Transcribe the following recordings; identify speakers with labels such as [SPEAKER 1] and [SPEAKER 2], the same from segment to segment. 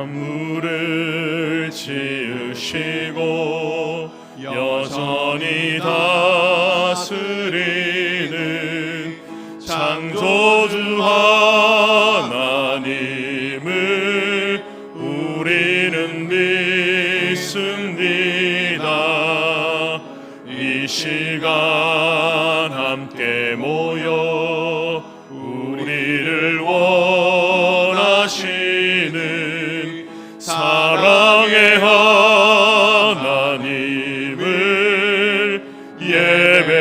[SPEAKER 1] 만물을 지으시고 여전히 다스리는 창조주 하나님을 우리는 믿습니다. 이 시간 함께 모여 우리를 원하시는 사랑의 하나님을 예배합니다.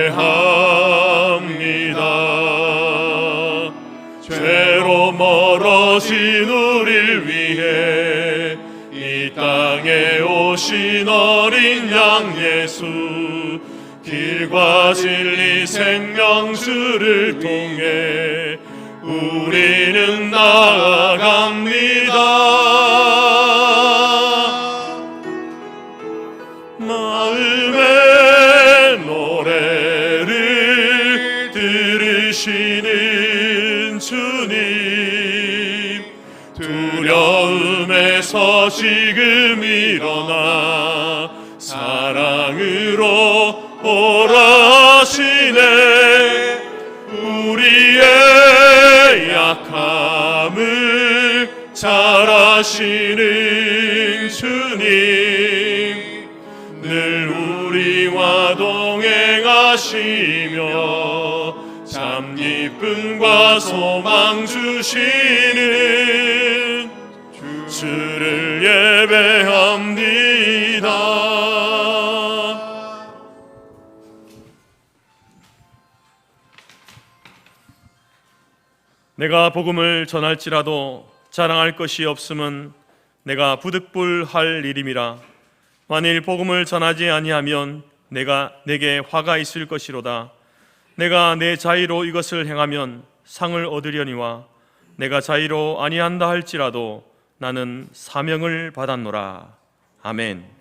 [SPEAKER 1] 죄로 멀어진 우리를 위해 이 땅에 오신 어린 양 예수, 길과 진리 생명수를 통해 우리는 나아갑니다. 마음의 노래를 들으시는 주님, 두려움에서 지금 일어나 사랑으로 오라 하시네. 우리의 약함을 잘 아시는 주님, 늘 우리와 동행하시며 참 기쁨과 소망 주시는 주를 예배합니다. 내가 복음을 전할지라도 자랑할 것이 없음은 내가 부득불할 일임이라. 만일 복음을 전하지 아니하면 내게 화가 있을 것이로다. 내가 내 자의로 이것을 행하면 상을 얻으려니와 내가 자의로 아니한다 할지라도 나는 사명을 받았노라. 아멘.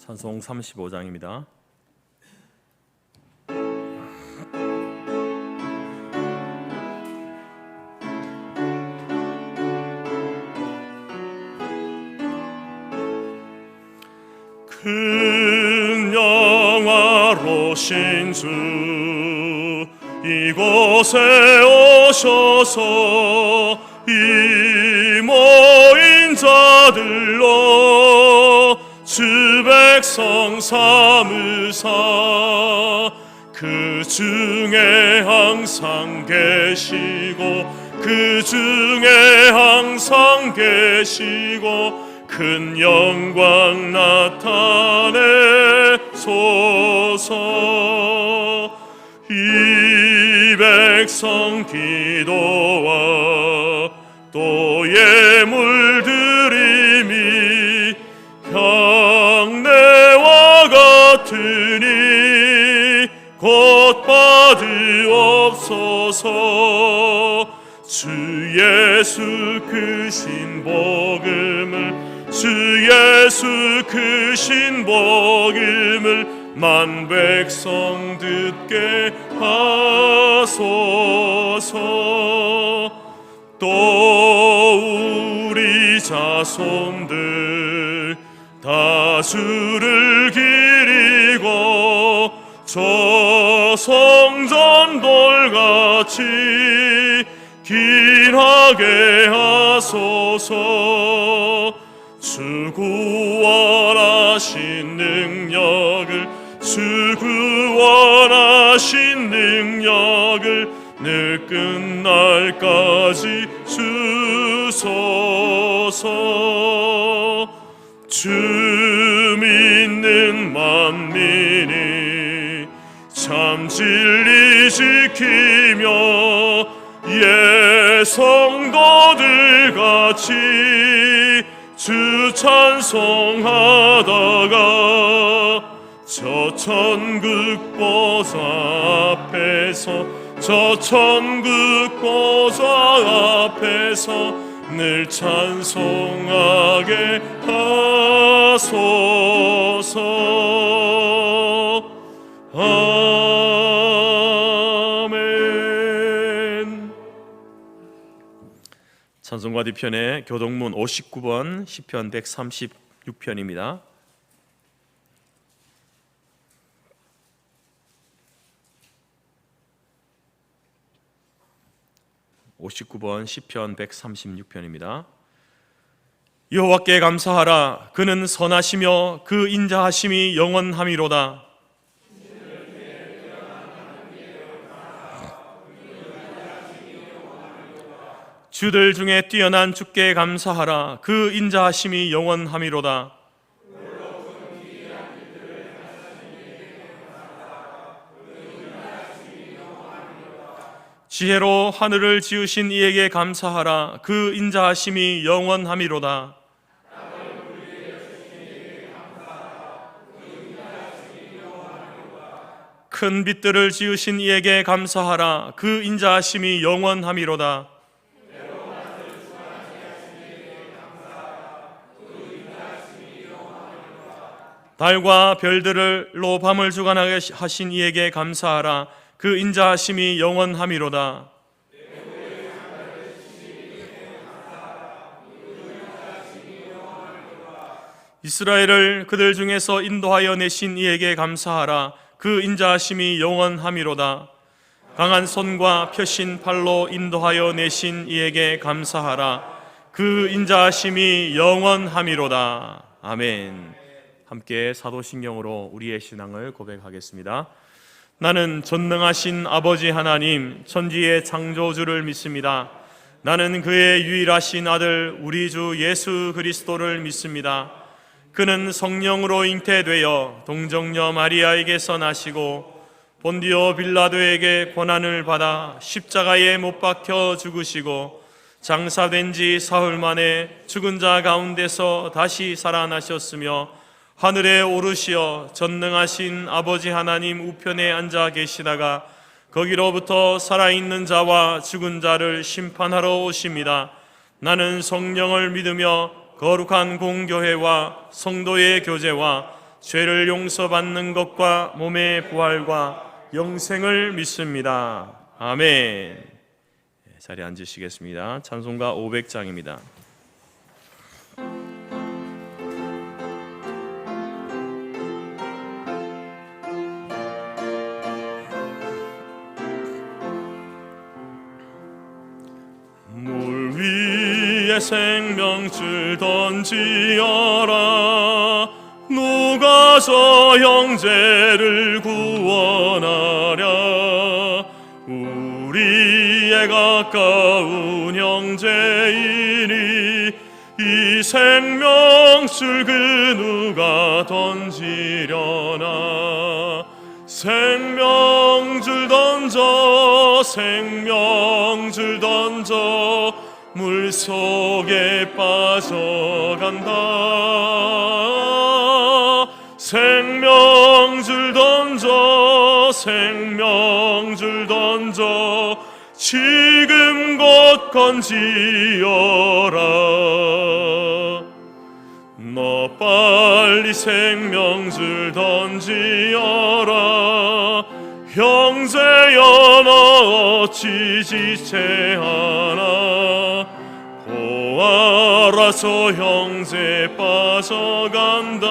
[SPEAKER 1] 찬송 35장입니다. 큰 영화로신 주 이곳에 오셔서 이 모인 자들로 주 백성 삼으사 그 중에 항상 계시고 그 중에 항상 계시고 큰 영광 나타내소서. 이 백성 기도와 또 예물 드림이 향내와 같으니 곧 받으옵소서. 주 예수 크신 복음을 주 예수 크신 복음을 만 백성 듣게 하소서. 또 우리 자손들 다 주를 기리고 저 성전 돌같이 길하게 하소서. 주 구원하신 능력을 주 구원하신 능력을 늘 끝날까지 주소서. 주 주 믿는 만민이 참 진리 지키며 성도들 같이 주 찬송하다가 저 천국 보좌 앞에서 늘 찬송하게 하소서. 아멘. 찬송가 뒤편에 교동문 59번 시편 136편입니다. 59번 시편 136편입니다. 여호와께 감사하라. 그는 선하시며 그 인자하심이 영원함이로다. 주들 중에 뛰어난 주께 감사하라. 그 인자하심이 영원함이로다. 지혜로 하늘을 지으신 이에게 감사하라. 그 인자하심이 영원함이로다. 큰 빛들을 지으신 이에게 감사하라. 그 인자하심이 영원함이로다. 달과 별들로 밤을 주관하게 하신 이에게 감사하라. 그 인자하심이 영원함이로다. 이스라엘을 그들 중에서 인도하여 내신 이에게 감사하라. 그 인자하심이 영원함이로다. 강한 손과 펴신 팔로 인도하여 내신 이에게 감사하라. 그 인자하심이 영원함이로다. 아멘. 함께 사도신경으로 우리의 신앙을 고백하겠습니다. 나는 전능하신 아버지 하나님 천지의 창조주를 믿습니다. 나는 그의 유일하신 아들 우리 주 예수 그리스도를 믿습니다. 그는 성령으로 잉태되어 동정녀 마리아에게서 나시고 본디오 빌라도에게 고난을 받아 십자가에 못 박혀 죽으시고 장사된 지 사흘 만에 죽은 자 가운데서 다시 살아나셨으며 하늘에 오르시어 전능하신 아버지 하나님 우편에 앉아 계시다가 거기로부터 살아있는 자와 죽은 자를 심판하러 오십니다. 나는 성령을 믿으며 거룩한 공교회와 성도의 교제와 죄를 용서받는 것과 몸의 부활과 영생을 믿습니다. 아멘. 자리에 앉으시겠습니다. 찬송가 500장입니다. 생명줄 던지어라. 누가 저 형제를 구원하랴. 우리의 가까운 형제이니 이 생명줄 그 누가 던지려나. 생명줄 던져 생명줄 던져 물속에 빠져간다. 생명줄 던져 생명줄 던져 지금 곧 건지어라. 너 빨리 생명줄 던지어라. 형제여 너 어찌 지체하나. 보아라 저 형제 빠져간다.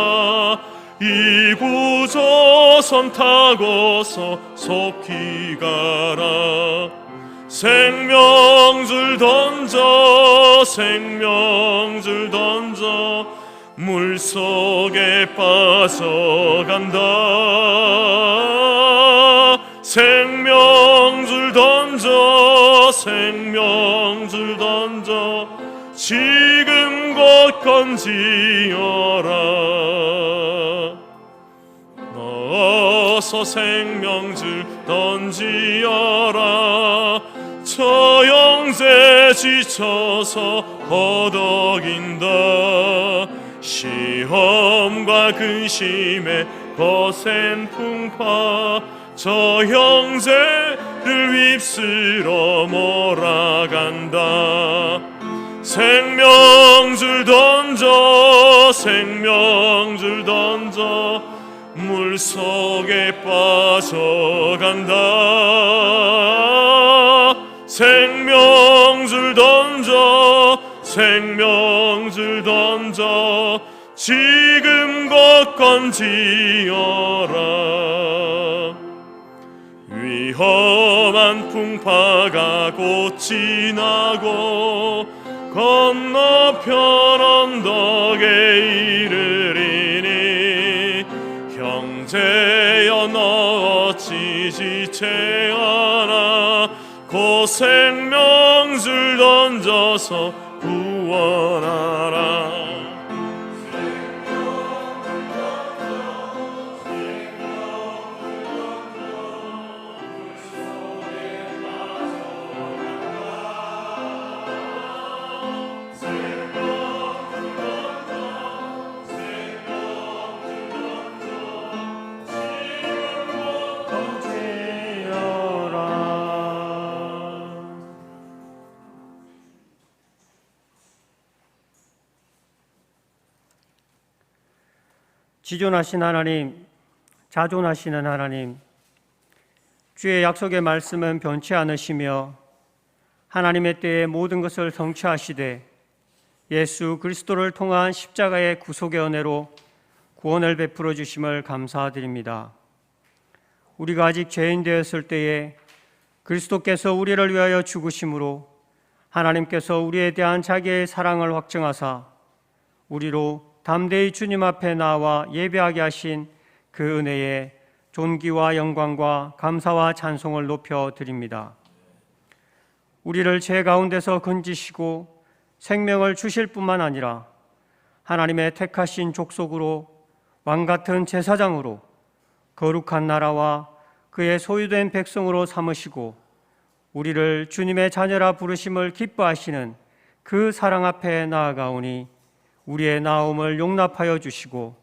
[SPEAKER 1] 이 구조선 타고서 속히 가라. 생명줄 던져 생명줄 던져 물속에 빠져간다. 생명줄 던져 생명줄 던져 지금 곧 건지어라. 넣어서 생명줄 던지어라. 저 영세 지쳐서 허덕인다. 시험과 근심에 거센 풍파 저 형제를 휩쓸어 몰아간다. 생명줄 던져 생명줄 던져 물속에 빠져간다. 생명줄 던져 생명줄 던져 지금껏 건지어라. 위험한 풍파가 곧 지나고 건너편 언덕에 이르리니 형제여 너 어찌 지체하나 곧 생명줄 던져서 구원하라.
[SPEAKER 2] 지존하신 하나님, 자존하시는 하나님, 주의 약속의 말씀은 변치 않으시며 하나님의 때에 모든 것을 성취하시되 예수 그리스도를 통한 십자가의 구속의 은혜로 구원을 베풀어 주심을 감사드립니다. 우리가 아직 죄인 되었을 때에 그리스도께서 우리를 위하여 죽으심으로 하나님께서 우리에 대한 자기의 사랑을 확증하사 우리로 담대히 주님 앞에 나와 예배하게 하신 그 은혜에 존귀와 영광과 감사와 찬송을 높여 드립니다. 우리를 죄 가운데서 건지시고 생명을 주실 뿐만 아니라 하나님의 택하신 족속으로 왕같은 제사장으로 거룩한 나라와 그의 소유된 백성으로 삼으시고 우리를 주님의 자녀라 부르심을 기뻐하시는 그 사랑 앞에 나아가오니 우리의 나옴을 용납하여 주시고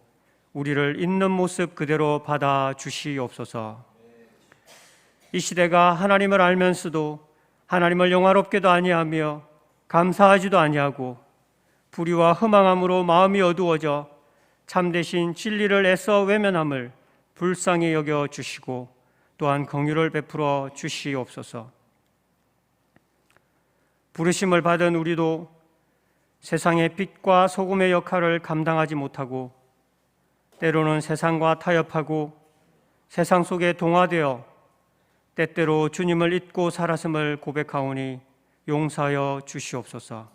[SPEAKER 2] 우리를 있는 모습 그대로 받아 주시옵소서. 이 시대가 하나님을 알면서도 하나님을 영화롭게도 아니하며 감사하지도 아니하고 불의와 허망함으로 마음이 어두워져 참되신 진리를 애써 외면함을 불쌍히 여겨 주시고 또한 긍휼을 베풀어 주시옵소서. 부르심을 받은 우리도 세상의 빛과 소금의 역할을 감당하지 못하고 때로는 세상과 타협하고 세상 속에 동화되어 때때로 주님을 잊고 살았음을 고백하오니 용서하여 주시옵소서.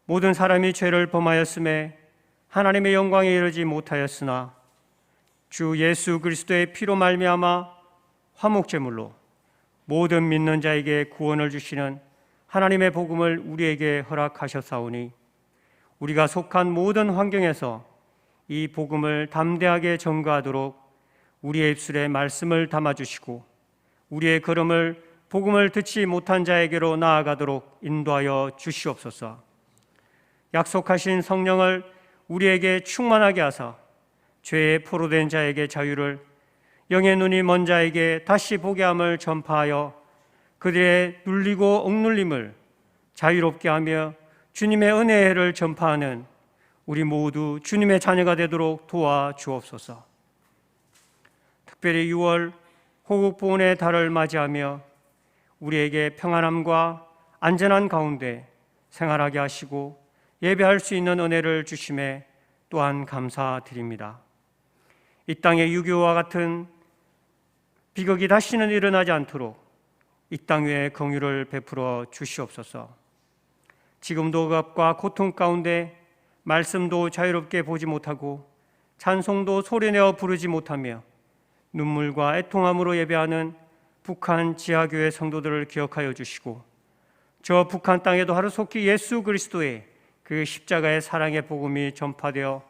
[SPEAKER 2] 모든 사람이 죄를 범하였음에 하나님의 영광에 이르지 못하였으나 주 예수 그리스도의 피로 말미암아 화목제물로 모든 믿는 자에게 구원을 주시는 하나님의 복음을 우리에게 허락하셨사오니 우리가 속한 모든 환경에서 이 복음을 담대하게 전가하도록 우리의 입술에 말씀을 담아주시고 우리의 걸음을 복음을 듣지 못한 자에게로 나아가도록 인도하여 주시옵소서. 약속하신 성령을 우리에게 충만하게 하사 죄에 포로된 자에게 자유를, 영의 눈이 먼 자에게 다시 보게 함을 전파하여 그들의 눌리고 억눌림을 자유롭게 하며 주님의 은혜의 해를 전파하는 우리 모두 주님의 자녀가 되도록 도와주옵소서. 특별히 6월 호국 보훈의 달을 맞이하며 우리에게 평안함과 안전한 가운데 생활하게 하시고 예배할 수 있는 은혜를 주심에 또한 감사드립니다. 이 땅의 유교와 같은 비극이 다시는 일어나지 않도록 이 땅 위에 긍휼을 베풀어 주시옵소서. 지금도 억압과 고통 가운데 말씀도 자유롭게 보지 못하고 찬송도 소리내어 부르지 못하며 눈물과 애통함으로 예배하는 북한 지하교회 성도들을 기억하여 주시고 저 북한 땅에도 하루속히 예수 그리스도의 그 십자가의 사랑의 복음이 전파되어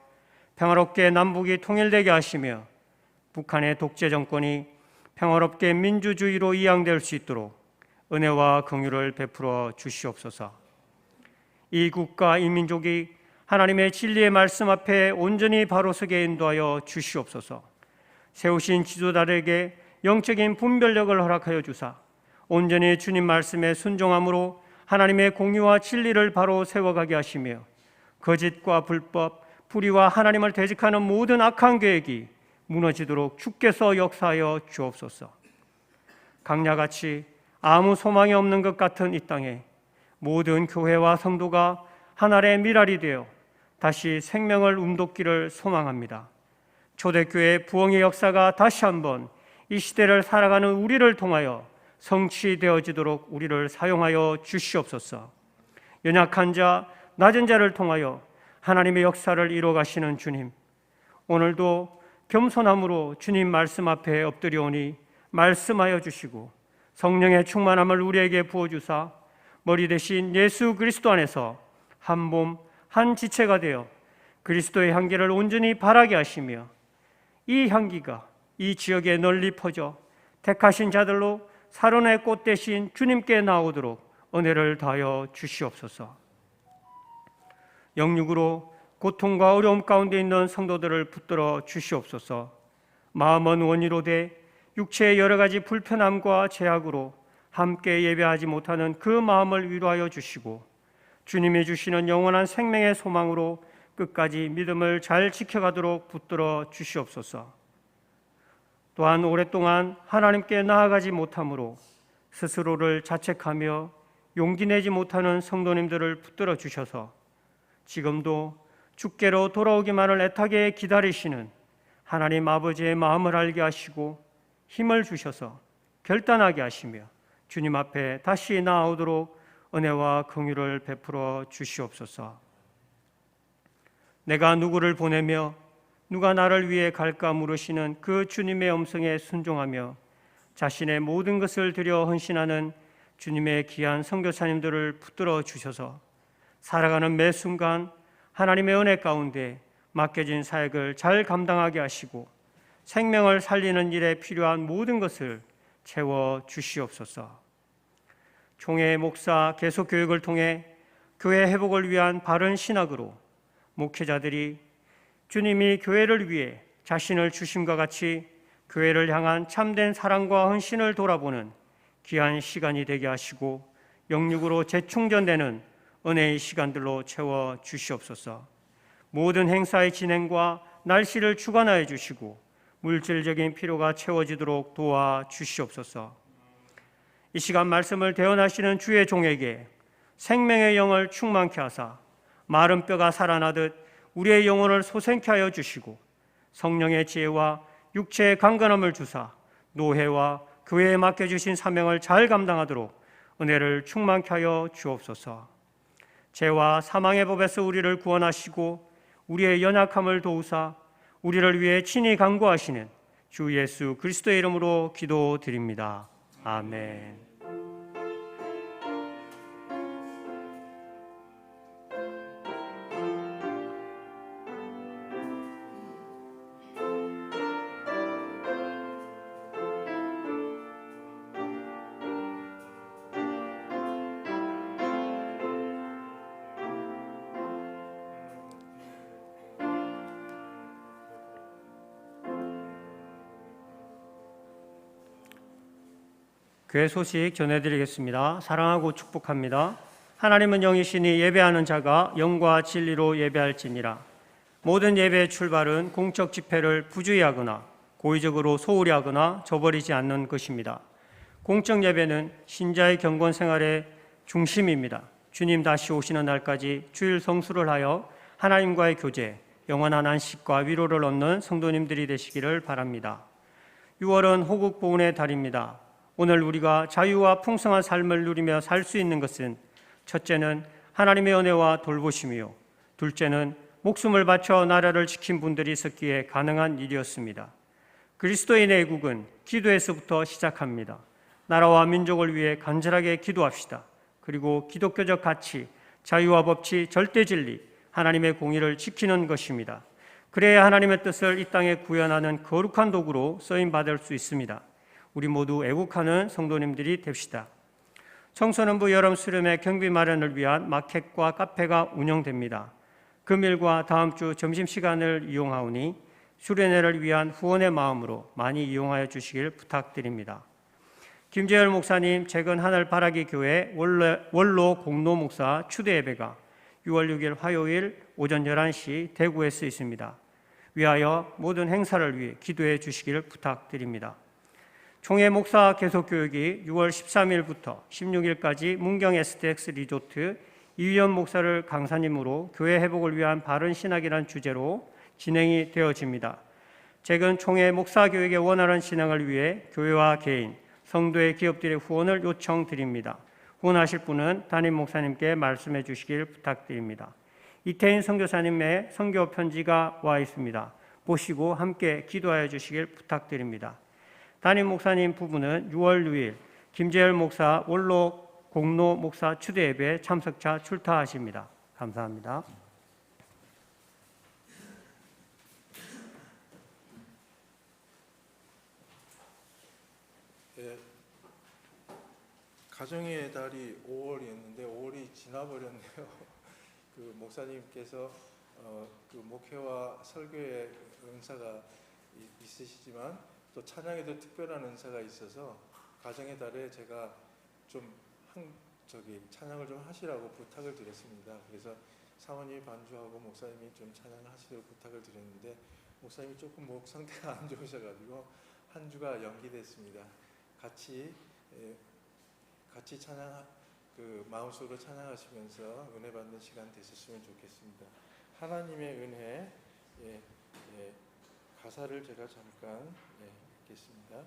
[SPEAKER 2] 평화롭게 남북이 통일되게 하시며 북한의 독재 정권이 평화롭게 민주주의로 이양될 수 있도록 은혜와 긍휼을 베풀어 주시옵소서. 이 국가 이 민족이 하나님의 진리의 말씀 앞에 온전히 바로 서게 인도하여 주시옵소서. 세우신 지도자들에게 영적인 분별력을 허락하여 주사 온전히 주님 말씀에 순종함으로 하나님의 공의와 진리를 바로 세워가게 하시며 거짓과 불법, 불의와 하나님을 대적하는 모든 악한 계획이 무너지도록 주께서 역사하여 주옵소서. 강야같이 아무 소망이 없는 것 같은 이 땅에 모든 교회와 성도가 하나의 미랄이 되어 다시 생명을 움돋기를 소망합니다. 초대교회 부흥의 역사가 다시 한번 이 시대를 살아가는 우리를 통하여 성취되어지도록 우리를 사용하여 주시옵소서. 연약한 자, 낮은 자를 통하여 하나님의 역사를 이루어 가시는 주님, 오늘도 겸손함으로 주님 말씀 앞에 엎드려오니 말씀하여 주시고 성령의 충만함을 우리에게 부어주사 머리 대신 예수 그리스도 안에서 한 몸, 한 지체가 되어 그리스도의 향기를 온전히 바라게 하시며 이 향기가 이 지역에 널리 퍼져 택하신 자들로 사론의 꽃 대신 주님께 나오도록 은혜를 다하여 주시옵소서. 영육으로 고통과 어려움 가운데 있는 성도들을 붙들어 주시옵소서. 마음은 원이로 돼 육체의 여러 가지 불편함과 제약으로 함께 예배하지 못하는 그 마음을 위로하여 주시고 주님이 주시는 영원한 생명의 소망으로 끝까지 믿음을 잘 지켜가도록 붙들어 주시옵소서. 또한 오랫동안 하나님께 나아가지 못함으로 스스로를 자책하며 용기 내지 못하는 성도님들을 붙들어 주셔서 지금도 주께로 돌아오기만을 애타게 기다리시는 하나님 아버지의 마음을 알게 하시고 힘을 주셔서 결단하게 하시며 주님 앞에 다시 나아오도록 은혜와 긍휼을 베풀어 주시옵소서. 내가 누구를 보내며 누가 나를 위해 갈까 물으시는 그 주님의 음성에 순종하며 자신의 모든 것을 들여 헌신하는 주님의 귀한 선교사님들을 붙들어 주셔서 살아가는 매 순간 하나님의 은혜 가운데 맡겨진 사역을 잘 감당하게 하시고 생명을 살리는 일에 필요한 모든 것을 채워 주시옵소서. 총회 목사 계속 교육을 통해 교회 회복을 위한 바른 신학으로 목회자들이 주님이 교회를 위해 자신을 주심과 같이 교회를 향한 참된 사랑과 헌신을 돌아보는 귀한 시간이 되게 하시고 영육으로 재충전되는 은혜의 시간들로 채워 주시옵소서. 모든 행사의 진행과 날씨를 주관하여 주시고 물질적인 필요가 채워지도록 도와 주시옵소서. 이 시간 말씀을 대언하시는 주의 종에게 생명의 영을 충만케 하사 마른 뼈가 살아나듯 우리의 영혼을 솟생케 하여 주시고 성령의 지혜와 육체의 강건함을 주사 노회와 교회에 맡겨주신 사명을 잘 감당하도록 은혜를 충만케 하여 주옵소서. 죄와 사망의 법에서 우리를 구원하시고 우리의 연약함을 도우사 우리를 위해 친히 간구하시는 주 예수 그리스도의 이름으로 기도드립니다. 아멘. 교회 소식 전해드리겠습니다. 사랑하고 축복합니다. 하나님은 영이시니 예배하는 자가 영과 진리로 예배할지니라. 모든 예배의 출발은 공적 집회를 부주의하거나 고의적으로 소홀히 하거나 저버리지 않는 것입니다. 공적 예배는 신자의 경건 생활의 중심입니다. 주님 다시 오시는 날까지 주일 성수를 하여 하나님과의 교제, 영원한 안식과 위로를 얻는 성도님들이 되시기를 바랍니다. 6월은 호국 보훈의 달입니다. 오늘 우리가 자유와 풍성한 삶을 누리며 살 수 있는 것은 첫째는 하나님의 은혜와 돌보심이요, 둘째는 목숨을 바쳐 나라를 지킨 분들이 있었기에 가능한 일이었습니다. 그리스도인의 애국은 기도에서부터 시작합니다. 나라와 민족을 위해 간절하게 기도합시다. 그리고 기독교적 가치, 자유와 법치, 절대 진리, 하나님의 공의를 지키는 것입니다. 그래야 하나님의 뜻을 이 땅에 구현하는 거룩한 도구로 쓰임 받을 수 있습니다. 우리 모두 애국하는 성도님들이 됩시다. 청소년부 여름 수련회 경비 마련을 위한 마켓과 카페가 운영됩니다. 금일과 다음 주 점심시간을 이용하오니 수련회를 위한 후원의 마음으로 많이 이용하여 주시길 부탁드립니다. 김재열 목사님 최근 하늘바라기 교회 원로 공로 목사 추대 예배가 6월 6일 화요일 오전 11시 대구에서 있습니다. 위하여 모든 행사를 위해 기도해 주시기를 부탁드립니다. 총회 목사 계속교육이 6월 13일부터 16일까지 문경 STX 리조트 이휘연 목사를 강사님으로 교회 회복을 위한 바른 신학이라는 주제로 진행이 되어집니다. 최근 총회 목사 교육의 원활한 진행을 위해 교회와 개인, 성도의 기업들의 후원을 요청드립니다. 후원하실 분은 담임 목사님께 말씀해 주시길 부탁드립니다. 이태인 선교사님의 선교 편지가 와 있습니다. 보시고 함께 기도하여 주시길 부탁드립니다. 담임 목사님 부부는 6월 6일 김재열 목사 원로 공로 목사 추대 예배 참석차 출타하십니다. 감사합니다.
[SPEAKER 3] 가정의 달이 5월이었는데 5월이 지나버렸네요. 그 목사님께서 그 목회와 설교의 은사가 있으시지만 또 찬양에도 특별한 은사가 있어서 가정의 달에 제가 좀 찬양을 좀 하시라고 부탁을 드렸습니다. 그래서 사모님이 반주하고 목사님이 좀 찬양을 하시도록 부탁을 드렸는데 목사님이 조금 목 상태가 안 좋으셔가지고 한 주가 연기됐습니다. 같이 찬양, 마음속으로 찬양하시면서 은혜 받는 시간 되셨으면 좋겠습니다. 하나님의 은혜, 가사를 제가 잠깐 읽겠습니다.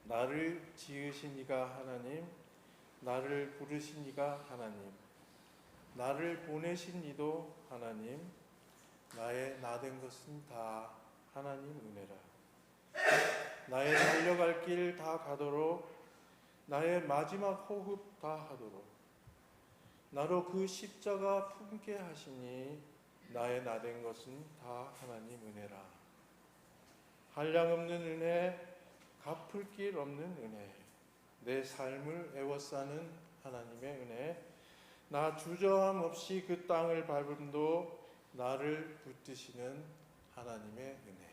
[SPEAKER 3] 나를 지으신 이가 하나님, 나를 부르신 이가 하나님, 나를 보내신 이도 하나님, 나의 나된 것은 다 하나님 은혜라. 나의 달려갈 길 다 가도록, 나의 마지막 호흡 다 하도록 나로 그 십자가 품게 하시니 나의 나된 것은 다 하나님 은혜라. 한량없는 은혜, 갚을 길 없는 은혜, 내 삶을 애워싸는 하나님의 은혜, 나 주저함 없이 그 땅을 밟음도 나를 붙드시는 하나님의 은혜.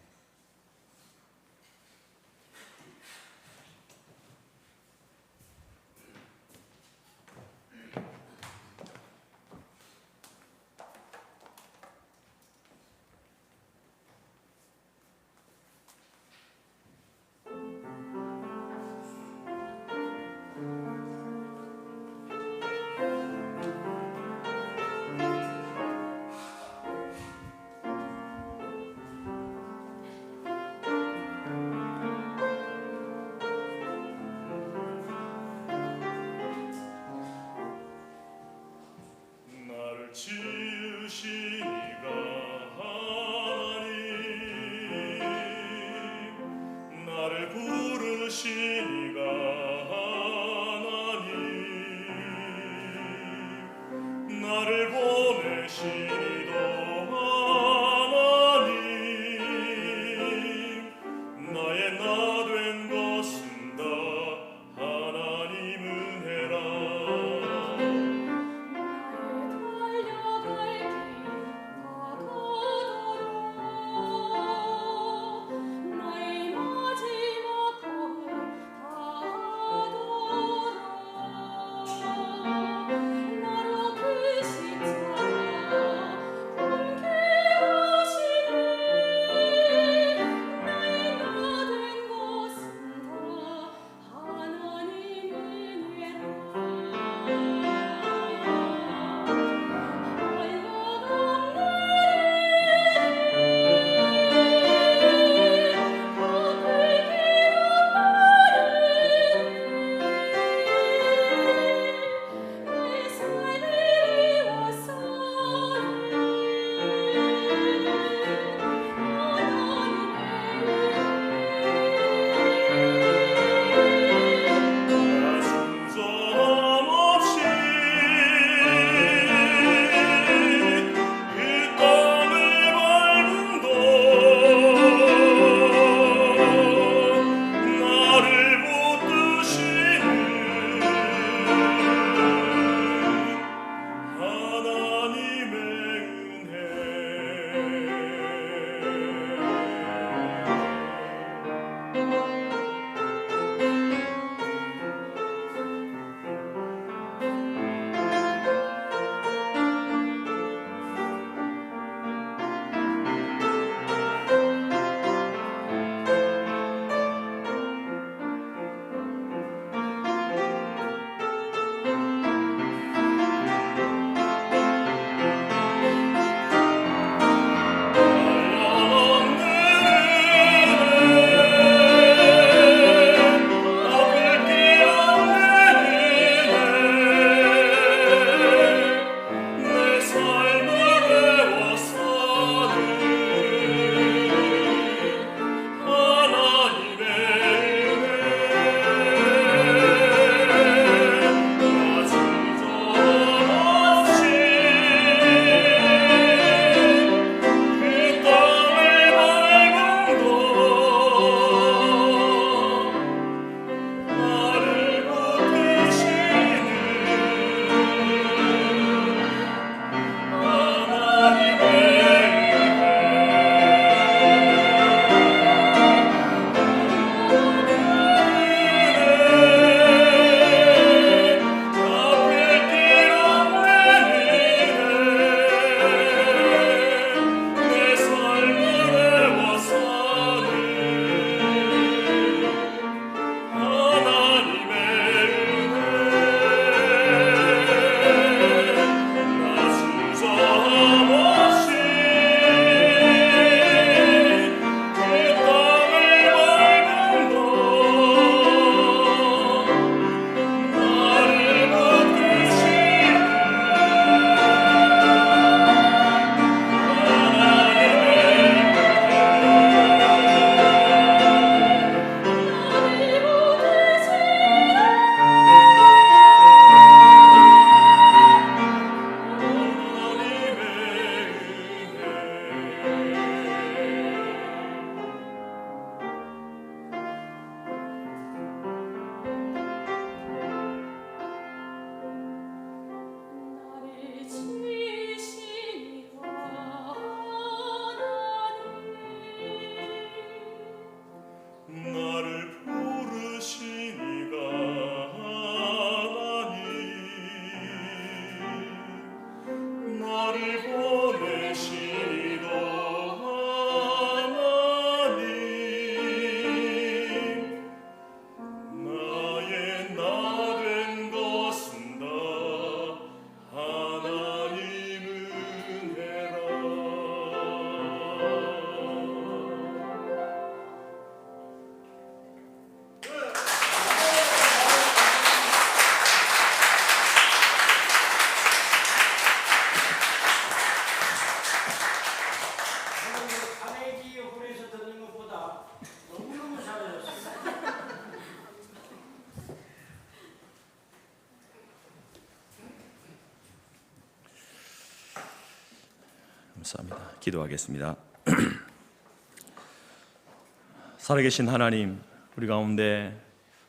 [SPEAKER 1] 감사합니다. 기도하겠습니다. 살아계신 하나님, 우리 가운데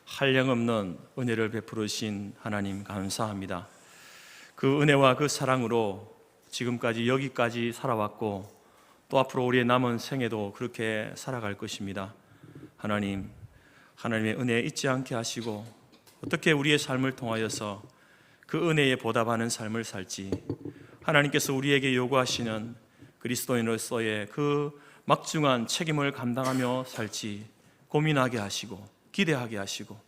[SPEAKER 1] 한량없는 은혜를 베풀으신 하나님 감사합니다. 그 은혜와 그 사랑으로 지금까지 여기까지 살아왔고 또 앞으로 우리의 남은 생에도 그렇게 살아갈 것입니다. 하나님, 하나님의 은혜 잊지 않게 하시고 어떻게 우리의 삶을 통하여서 그 은혜에 보답하는 삶을 살지, 하나님께서 우리에게 요구하시는 그리스도인으로서의 그 막중한 책임을 감당하며 살지 고민하게 하시고 기대하게 하시고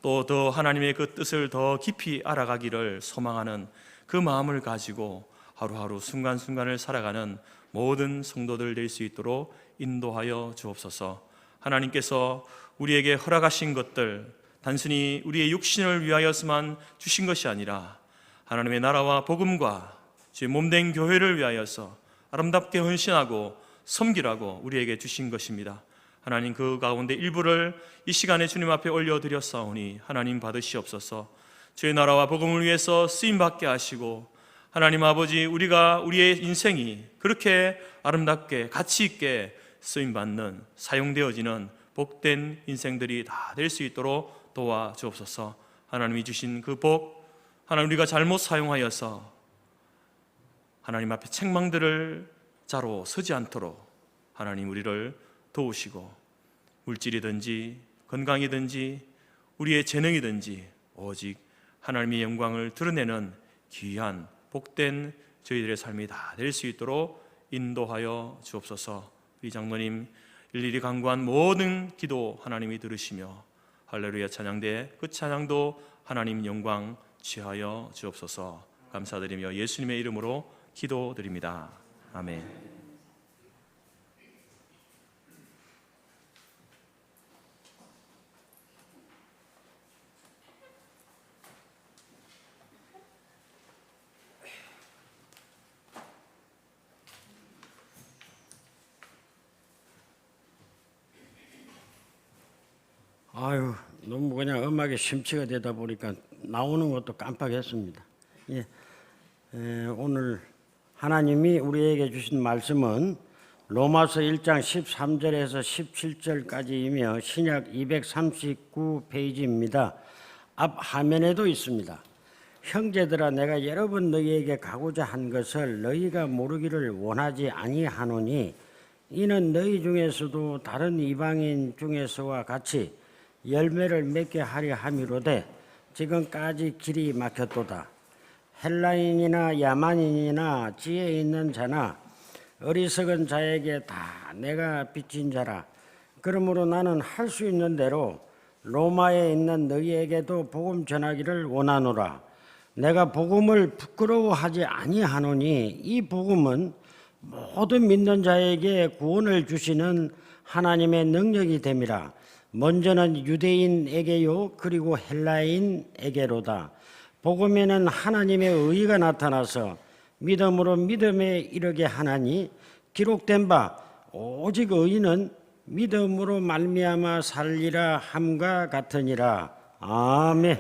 [SPEAKER 1] 또 더 하나님의 그 뜻을 더 깊이 알아가기를 소망하는 그 마음을 가지고 하루하루 순간순간을 살아가는 모든 성도들 될 수 있도록 인도하여 주옵소서. 하나님께서 우리에게 허락하신 것들 단순히 우리의 육신을 위하여서만 주신 것이 아니라 하나님의 나라와 복음과 주의 몸된 교회를 위하여서 아름답게 헌신하고 섬기라고 우리에게 주신 것입니다. 하나님, 그 가운데 일부를 이 시간에 주님 앞에 올려드렸사오니 하나님 받으시옵소서. 주의 나라와 복음을 위해서 쓰임받게 하시고 하나님 아버지, 우리의 인생이 그렇게 아름답게 가치 있게 쓰임받는 사용되어지는 복된 인생들이 다 될 수 있도록 도와주옵소서. 하나님이 주신 그 복, 하나님 우리가 잘못 사용하여서 하나님 앞에 책망들을 자로 서지 않도록 하나님 우리를 도우시고 물질이든지 건강이든지 우리의 재능이든지 오직 하나님의 영광을 드러내는 귀한 복된 저희들의 삶이 다 될 수 있도록 인도하여 주옵소서. 우리 장로님 일일이 간구한 모든 기도 하나님이 들으시며 할렐루야 찬양대 그 찬양도 하나님 영광 취하여 주옵소서. 감사드리며 예수님의 이름으로 기도드립니다. 아멘.
[SPEAKER 4] 아유, 너무 그냥 음악에 심취가 되다 보니까 나오는 것도 깜빡했습니다. 예, 오늘 하나님이 우리에게 주신 말씀은 로마서 1장 13절에서 17절까지이며 신약 239페이지입니다. 앞 화면에도 있습니다. 형제들아, 내가 여러 번 너희에게 가고자 한 것을 너희가 모르기를 원하지 아니하노니 이는 너희 중에서도 다른 이방인 중에서와 같이 열매를 맺게 하려 함이로되 지금까지 길이 막혔도다. 헬라인이나 야만인이나 지혜 있는 자나 어리석은 자에게 다 내가 빚진 자라. 그러므로 나는 할 수 있는 대로 로마에 있는 너희에게도 복음 전하기를 원하노라. 내가 복음을 부끄러워하지 아니하노니 이 복음은 모든 믿는 자에게 구원을 주시는 하나님의 능력이 됨이라. 먼저는 유대인에게요 그리고 헬라인에게로다. 복음에는 하나님의 의가 나타나서 믿음으로 믿음에 이르게 하나니 기록된 바 오직 의인은 믿음으로 말미암아 살리라 함과 같으니라. 아멘.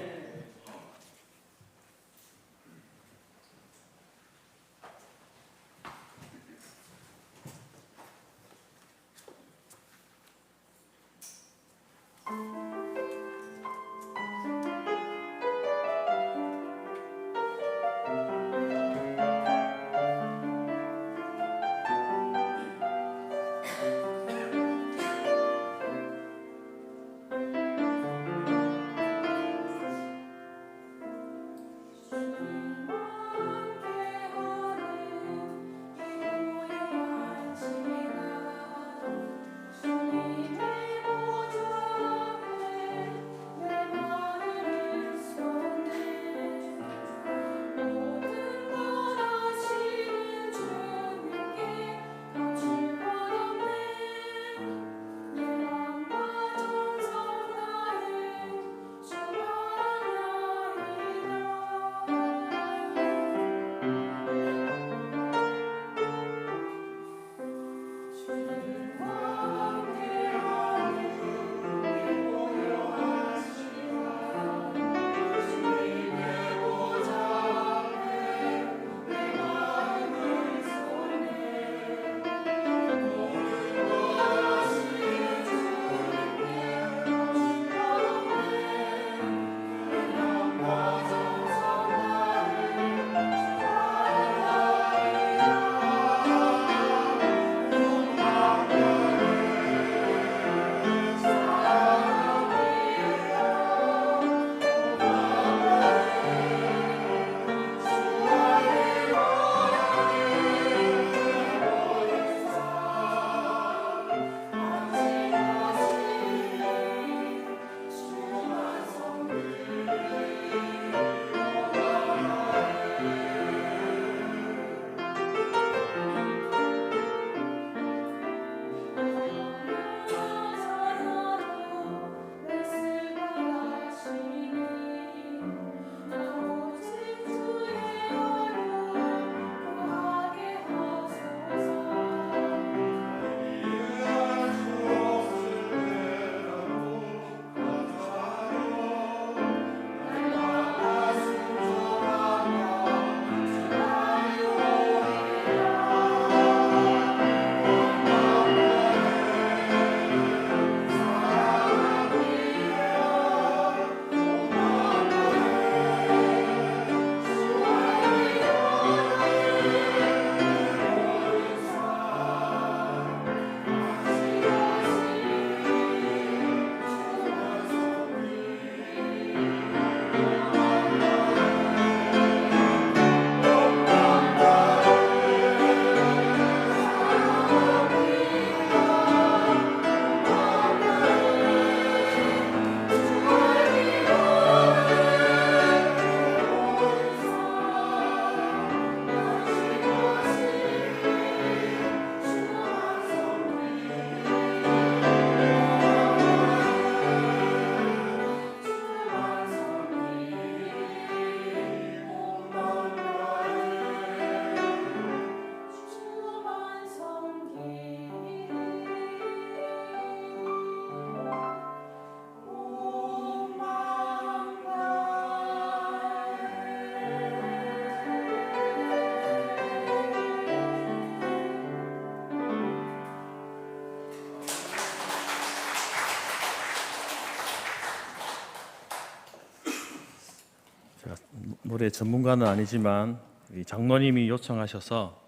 [SPEAKER 1] 제가 노래 전문가는 아니지만 우리 장로님이 요청하셔서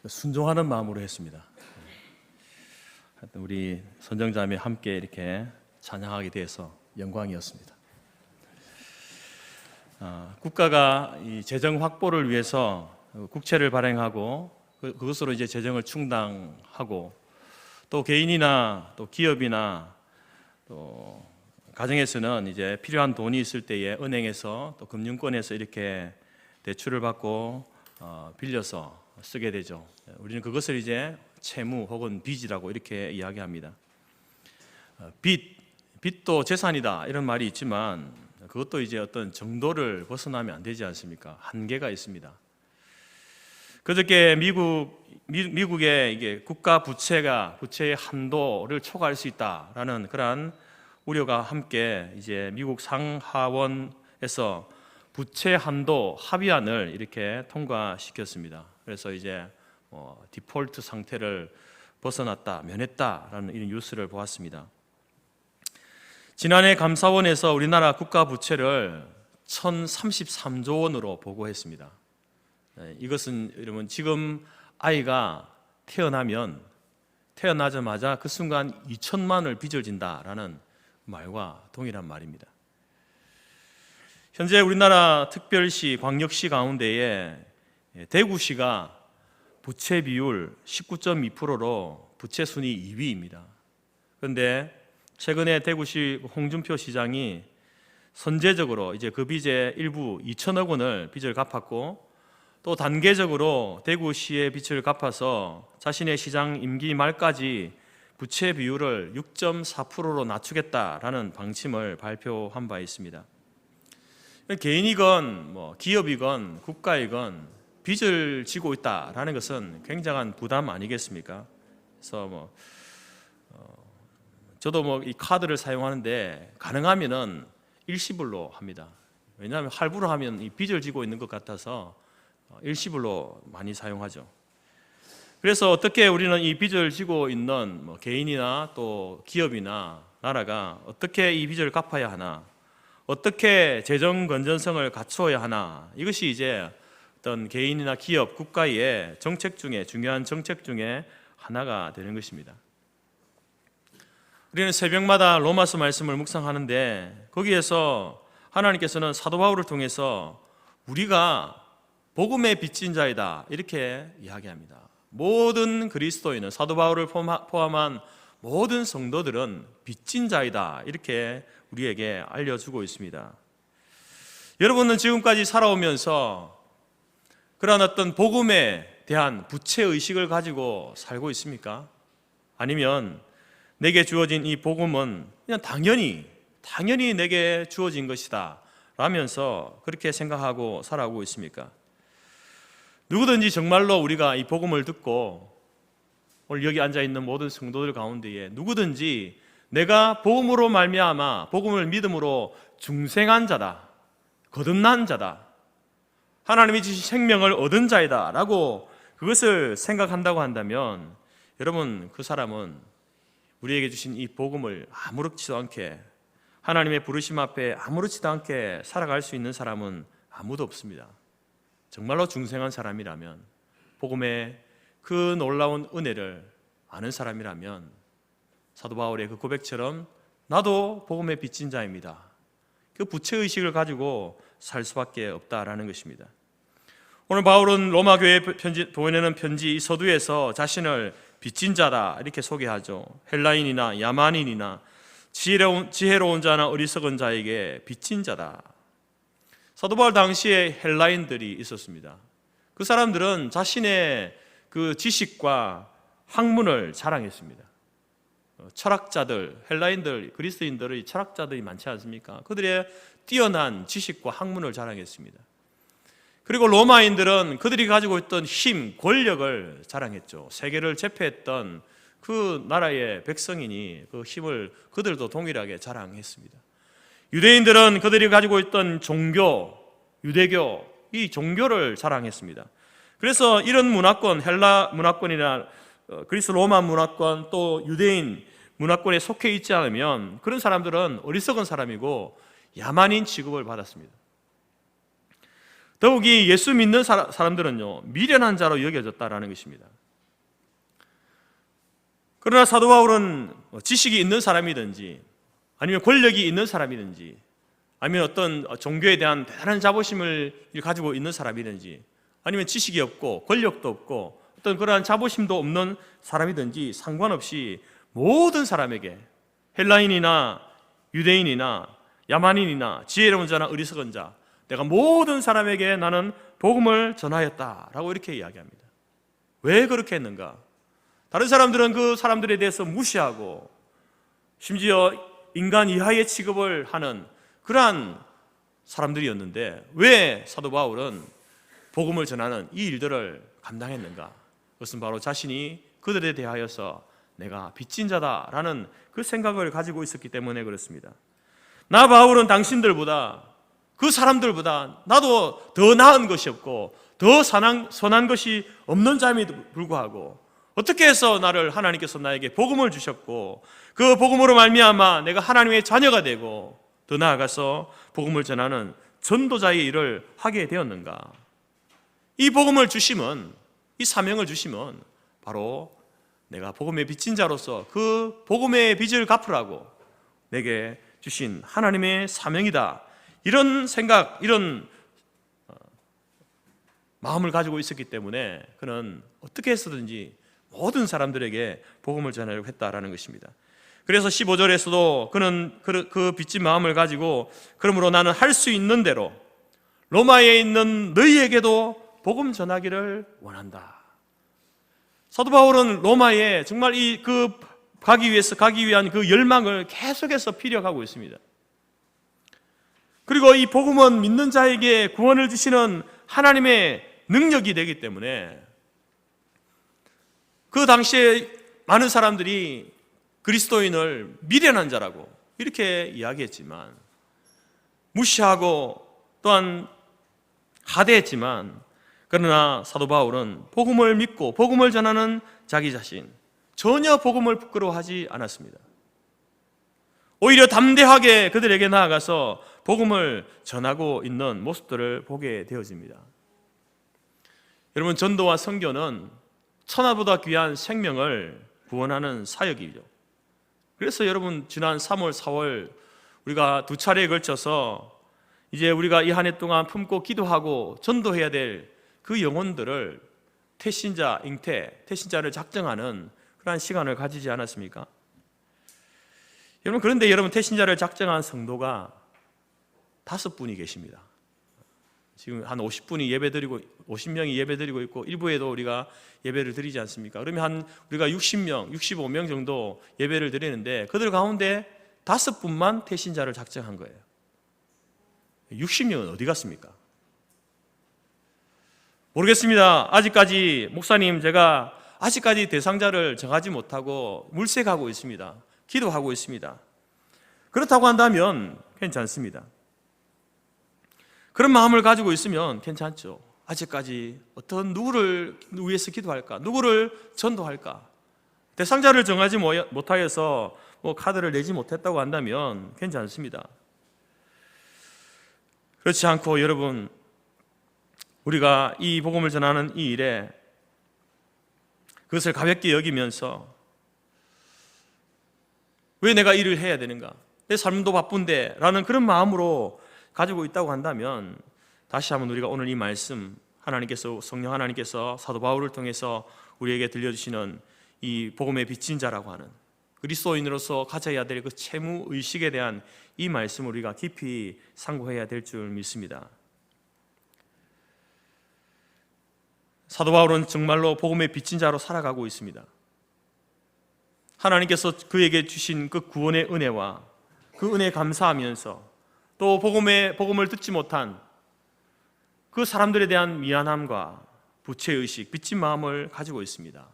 [SPEAKER 1] 순종하는 마음으로 했습니다. 하여튼 우리 선정자매 함께 이렇게 찬양하게 돼서 영광이었습니다. 국가가 이 재정 확보를 위해서 국채를 발행하고 그것으로 이제 재정을 충당하고 또 개인이나 또 기업이나 또 가정에서는 이제 필요한 돈이 있을 때에 은행에서 또 금융권에서 이렇게 대출을 받고 빌려서 쓰게 되죠. 우리는 그것을 이제 채무 혹은 빚이라고 이렇게 이야기합니다. 빚도 재산이다 이런 말이 있지만 그것도 이제 어떤 정도를 벗어나면 안 되지 않습니까? 한계가 있습니다. 그저께 미국의 이게 국가 부채의 한도를 초과할 수 있다라는 그러한 우려가 함께 이제 미국 상하원에서 부채 한도 합의안을 이렇게 통과시켰습니다. 그래서 이제 디폴트 상태를 벗어났다, 면했다라는 이런 뉴스를 보았습니다. 지난해 감사원에서 우리나라 국가 부채를 1,033조 원으로 보고했습니다. 이것은 여러분 지금 아이가 태어나자마자 그 순간 2천만 원을 빚을 진다라는 말과 동일한 말입니다. 현재 우리나라 특별시, 광역시 가운데에 대구시가 부채 비율 19.2%로 부채 순위 2위입니다. 그런데 최근에 대구시 홍준표 시장이 선제적으로 이제 그 빚의 일부 2천억 원을 빚을 갚았고 또 단계적으로 대구시의 빚을 갚아서 자신의 시장 임기 말까지 부채 비율을 6.4%로 낮추겠다라는 방침을 발표한 바 있습니다. 개인이건 기업이건 국가이건 빚을 지고 있다라는 것은 굉장한 부담 아니겠습니까? 그래서 저도 이 카드를 사용하는데 가능하면은 일시불로 합니다. 왜냐하면 할부로 하면 이 빚을 지고 있는 것 같아서 일시불로 많이 사용하죠. 그래서 어떻게 우리는 이 빚을 지고 있는 개인이나 또 기업이나 나라가 어떻게 이 빚을 갚아야 하나, 어떻게 재정 건전성을 갖추어야 하나, 이것이 이제 어떤 개인이나 기업, 국가의 정책 중에 중요한 정책 중에 하나가 되는 것입니다. 우리는 새벽마다 로마서 말씀을 묵상하는데 거기에서 하나님께서는 사도 바울을 통해서 우리가 복음의 빚진 자이다 이렇게 이야기합니다. 모든 그리스도인은, 사도 바울을 포함한 모든 성도들은 빚진 자이다 이렇게 우리에게 알려주고 있습니다. 여러분은 지금까지 살아오면서 그런 어떤 복음에 대한 부채의식을 가지고 살고 있습니까? 아니면 내게 주어진 이 복음은 그냥 당연히 내게 주어진 것이다 라면서 그렇게 생각하고 살아오고 있습니까? 누구든지 정말로 우리가 이 복음을 듣고 오늘 여기 앉아있는 모든 성도들 가운데에 누구든지 내가 복음으로 말미암아 복음을 믿음으로 중생한 자다, 거듭난 자다, 하나님이 주신 생명을 얻은 자이다 라고 그것을 생각한다고 한다면 여러분 그 사람은 우리에게 주신 이 복음을 아무렇지도 않게, 하나님의 부르심 앞에 아무렇지도 않게 살아갈 수 있는 사람은 아무도 없습니다. 정말로 중생한 사람이라면, 복음의 그 놀라운 은혜를 아는 사람이라면 사도 바울의 그 고백처럼 나도 복음의 빚진 자입니다, 그 부채의식을 가지고 살 수밖에 없다라는 것입니다. 오늘 바울은 로마 교회에 보내는 편지 이 서두에서 자신을 빚진 자다 이렇게 소개하죠. 헬라인이나 야만인이나 지혜로운 자나 어리석은 자에게 빚진 자다. 사도 바울 당시에 헬라인들이 있었습니다. 그 사람들은 자신의 그 지식과 학문을 자랑했습니다. 철학자들, 헬라인들, 그리스도인들의 철학자들이 많지 않습니까? 그들의 뛰어난 지식과 학문을 자랑했습니다. 그리고 로마인들은 그들이 가지고 있던 힘, 권력을 자랑했죠. 세계를 제패했던 그 나라의 백성이니 그 힘을 그들도 동일하게 자랑했습니다. 유대인들은 그들이 가지고 있던 종교, 유대교, 이 종교를 자랑했습니다. 그래서 이런 문화권, 헬라 문화권이나 그리스 로마 문화권 또 유대인 문화권에 속해 있지 않으면 그런 사람들은 어리석은 사람이고 야만인 취급을 받았습니다. 더욱이 예수 믿는 사람들은요, 미련한 자로 여겨졌다라는 것입니다. 그러나 사도 바울은 지식이 있는 사람이든지 아니면 권력이 있는 사람이든지 아니면 어떤 종교에 대한 대단한 자부심을 가지고 있는 사람이든지 아니면 지식이 없고 권력도 없고 어떤 그러한 자부심도 없는 사람이든지 상관없이 모든 사람에게, 헬라인이나 유대인이나 야만인이나 지혜로운 자나 어리석은 자, 내가 모든 사람에게 나는 복음을 전하였다라고 이렇게 이야기합니다. 왜 그렇게 했는가? 다른 사람들은 그 사람들에 대해서 무시하고 심지어 인간 이하의 취급을 하는 그러한 사람들이었는데 왜 사도 바울은 복음을 전하는 이 일들을 감당했는가? 그것은 바로 자신이 그들에 대하여서 내가 빚진 자다라는 그 생각을 가지고 있었기 때문에 그렇습니다. 나 바울은 당신들보다, 그 사람들보다 나도 더 나은 것이 없고 더 선한 것이 없는 자임에도 불구하고 어떻게 해서 나를 하나님께서 나에게 복음을 주셨고 그 복음으로 말미암아 내가 하나님의 자녀가 되고 더 나아가서 복음을 전하는 전도자의 일을 하게 되었는가? 이 복음을 주심은, 이 사명을 주심은 바로 내가 복음의 빚진 자로서 그 복음의 빚을 갚으라고 내게 주신 하나님의 사명이다. 이런 생각, 이런 마음을 가지고 있었기 때문에 그는 어떻게 해서든지 모든 사람들에게 복음을 전하려고 했다라는 것입니다. 그래서 15절에서도 그는 그 빚진 마음을 가지고 그러므로 나는 할 수 있는 대로 로마에 있는 너희에게도 복음 전하기를 원한다. 사도 바울은 로마에 정말 가기 위한 그 열망을 계속해서 피력하고 있습니다. 그리고 이 복음은 믿는 자에게 구원을 주시는 하나님의 능력이 되기 때문에 그 당시에 많은 사람들이 그리스도인을 미련한 자라고 이렇게 이야기했지만, 무시하고 또한 하대했지만, 그러나 사도 바울은 복음을 믿고 복음을 전하는 자기 자신, 전혀 복음을 부끄러워하지 않았습니다. 오히려 담대하게 그들에게 나아가서 복음을 전하고 있는 모습들을 보게 되어집니다. 여러분, 전도와 선교는 천하보다 귀한 생명을 구원하는 사역이죠. 그래서 여러분, 지난 3월, 4월 우리가 2차례에 걸쳐서 이제 우리가 이 한 해 동안 품고 기도하고 전도해야 될 그 영혼들을 태신자, 태신자를 작정하는 그러한 시간을 가지지 않았습니까? 여러분, 그런데 여러분, 태신자를 작정한 성도가 5분이 계십니다. 지금 한 50분이 예배드리고 50명이 예배드리고 있고 일부에도 우리가 예배를 드리지 않습니까? 그러면 우리가 60명, 65명 정도 예배를 드리는데 그들 가운데 5분만 태신자를 작정한 거예요. 60명은 어디 갔습니까? 모르겠습니다. 아직까지 목사님, 제가 아직까지 대상자를 정하지 못하고 물색하고 있습니다. 기도하고 있습니다. 그렇다고 한다면 괜찮습니다. 그런 마음을 가지고 있으면 괜찮죠. 아직까지 어떤 누구를 위해서 기도할까? 누구를 전도할까? 대상자를 정하지 못하여서 카드를 내지 못했다고 한다면 괜찮습니다. 그렇지 않고 여러분, 우리가 이 복음을 전하는 이 일에 그것을 가볍게 여기면서 왜 내가 일을 해야 되는가? 내 삶도 바쁜데 라는 그런 마음으로 가지고 있다고 한다면 다시 한번 우리가 오늘 이 말씀, 성령 하나님께서 사도 바울을 통해서 우리에게 들려주시는 이 복음의 빚진 자라고 하는 그리스도인으로서 가져야 될 그 채무 의식에 대한 이 말씀을 우리가 깊이 상고해야 될 줄 믿습니다. 사도 바울은 정말로 복음의 빚진 자로 살아가고 있습니다. 하나님께서 그에게 주신 그 구원의 은혜와 그 은혜에 감사하면서 또 복음을 듣지 못한 그 사람들에 대한 미안함과 부채의식, 빚진 마음을 가지고 있습니다.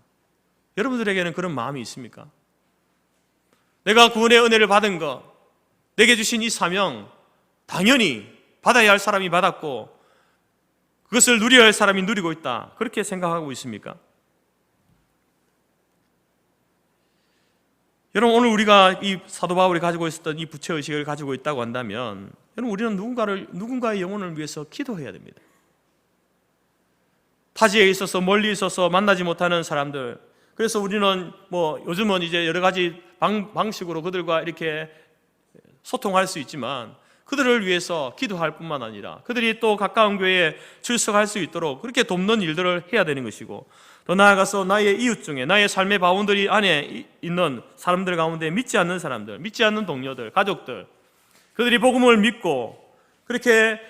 [SPEAKER 1] 여러분들에게는 그런 마음이 있습니까? 내가 구원의 은혜를 받은 것, 내게 주신 이 사명, 당연히 받아야 할 사람이 받았고 그것을 누려야 할 사람이 누리고 있다, 그렇게 생각하고 있습니까? 여러분, 오늘 우리가 이 사도 바울이 가지고 있었던 이 부채의식을 가지고 있다고 한다면 여러분, 우리는 누군가의 영혼을 위해서 기도해야 됩니다. 타지에 있어서 멀리 있어서 만나지 못하는 사람들, 그래서 우리는 요즘은 이제 여러 가지 방식으로 그들과 이렇게 소통할 수 있지만 그들을 위해서 기도할 뿐만 아니라 그들이 또 가까운 교회에 출석할 수 있도록 그렇게 돕는 일들을 해야 되는 것이고, 더 나아가서 나의 이웃 중에 나의 삶의 바운더리 안에 있는 사람들 가운데 믿지 않는 사람들, 믿지 않는 동료들, 가족들, 그들이 복음을 믿고 그렇게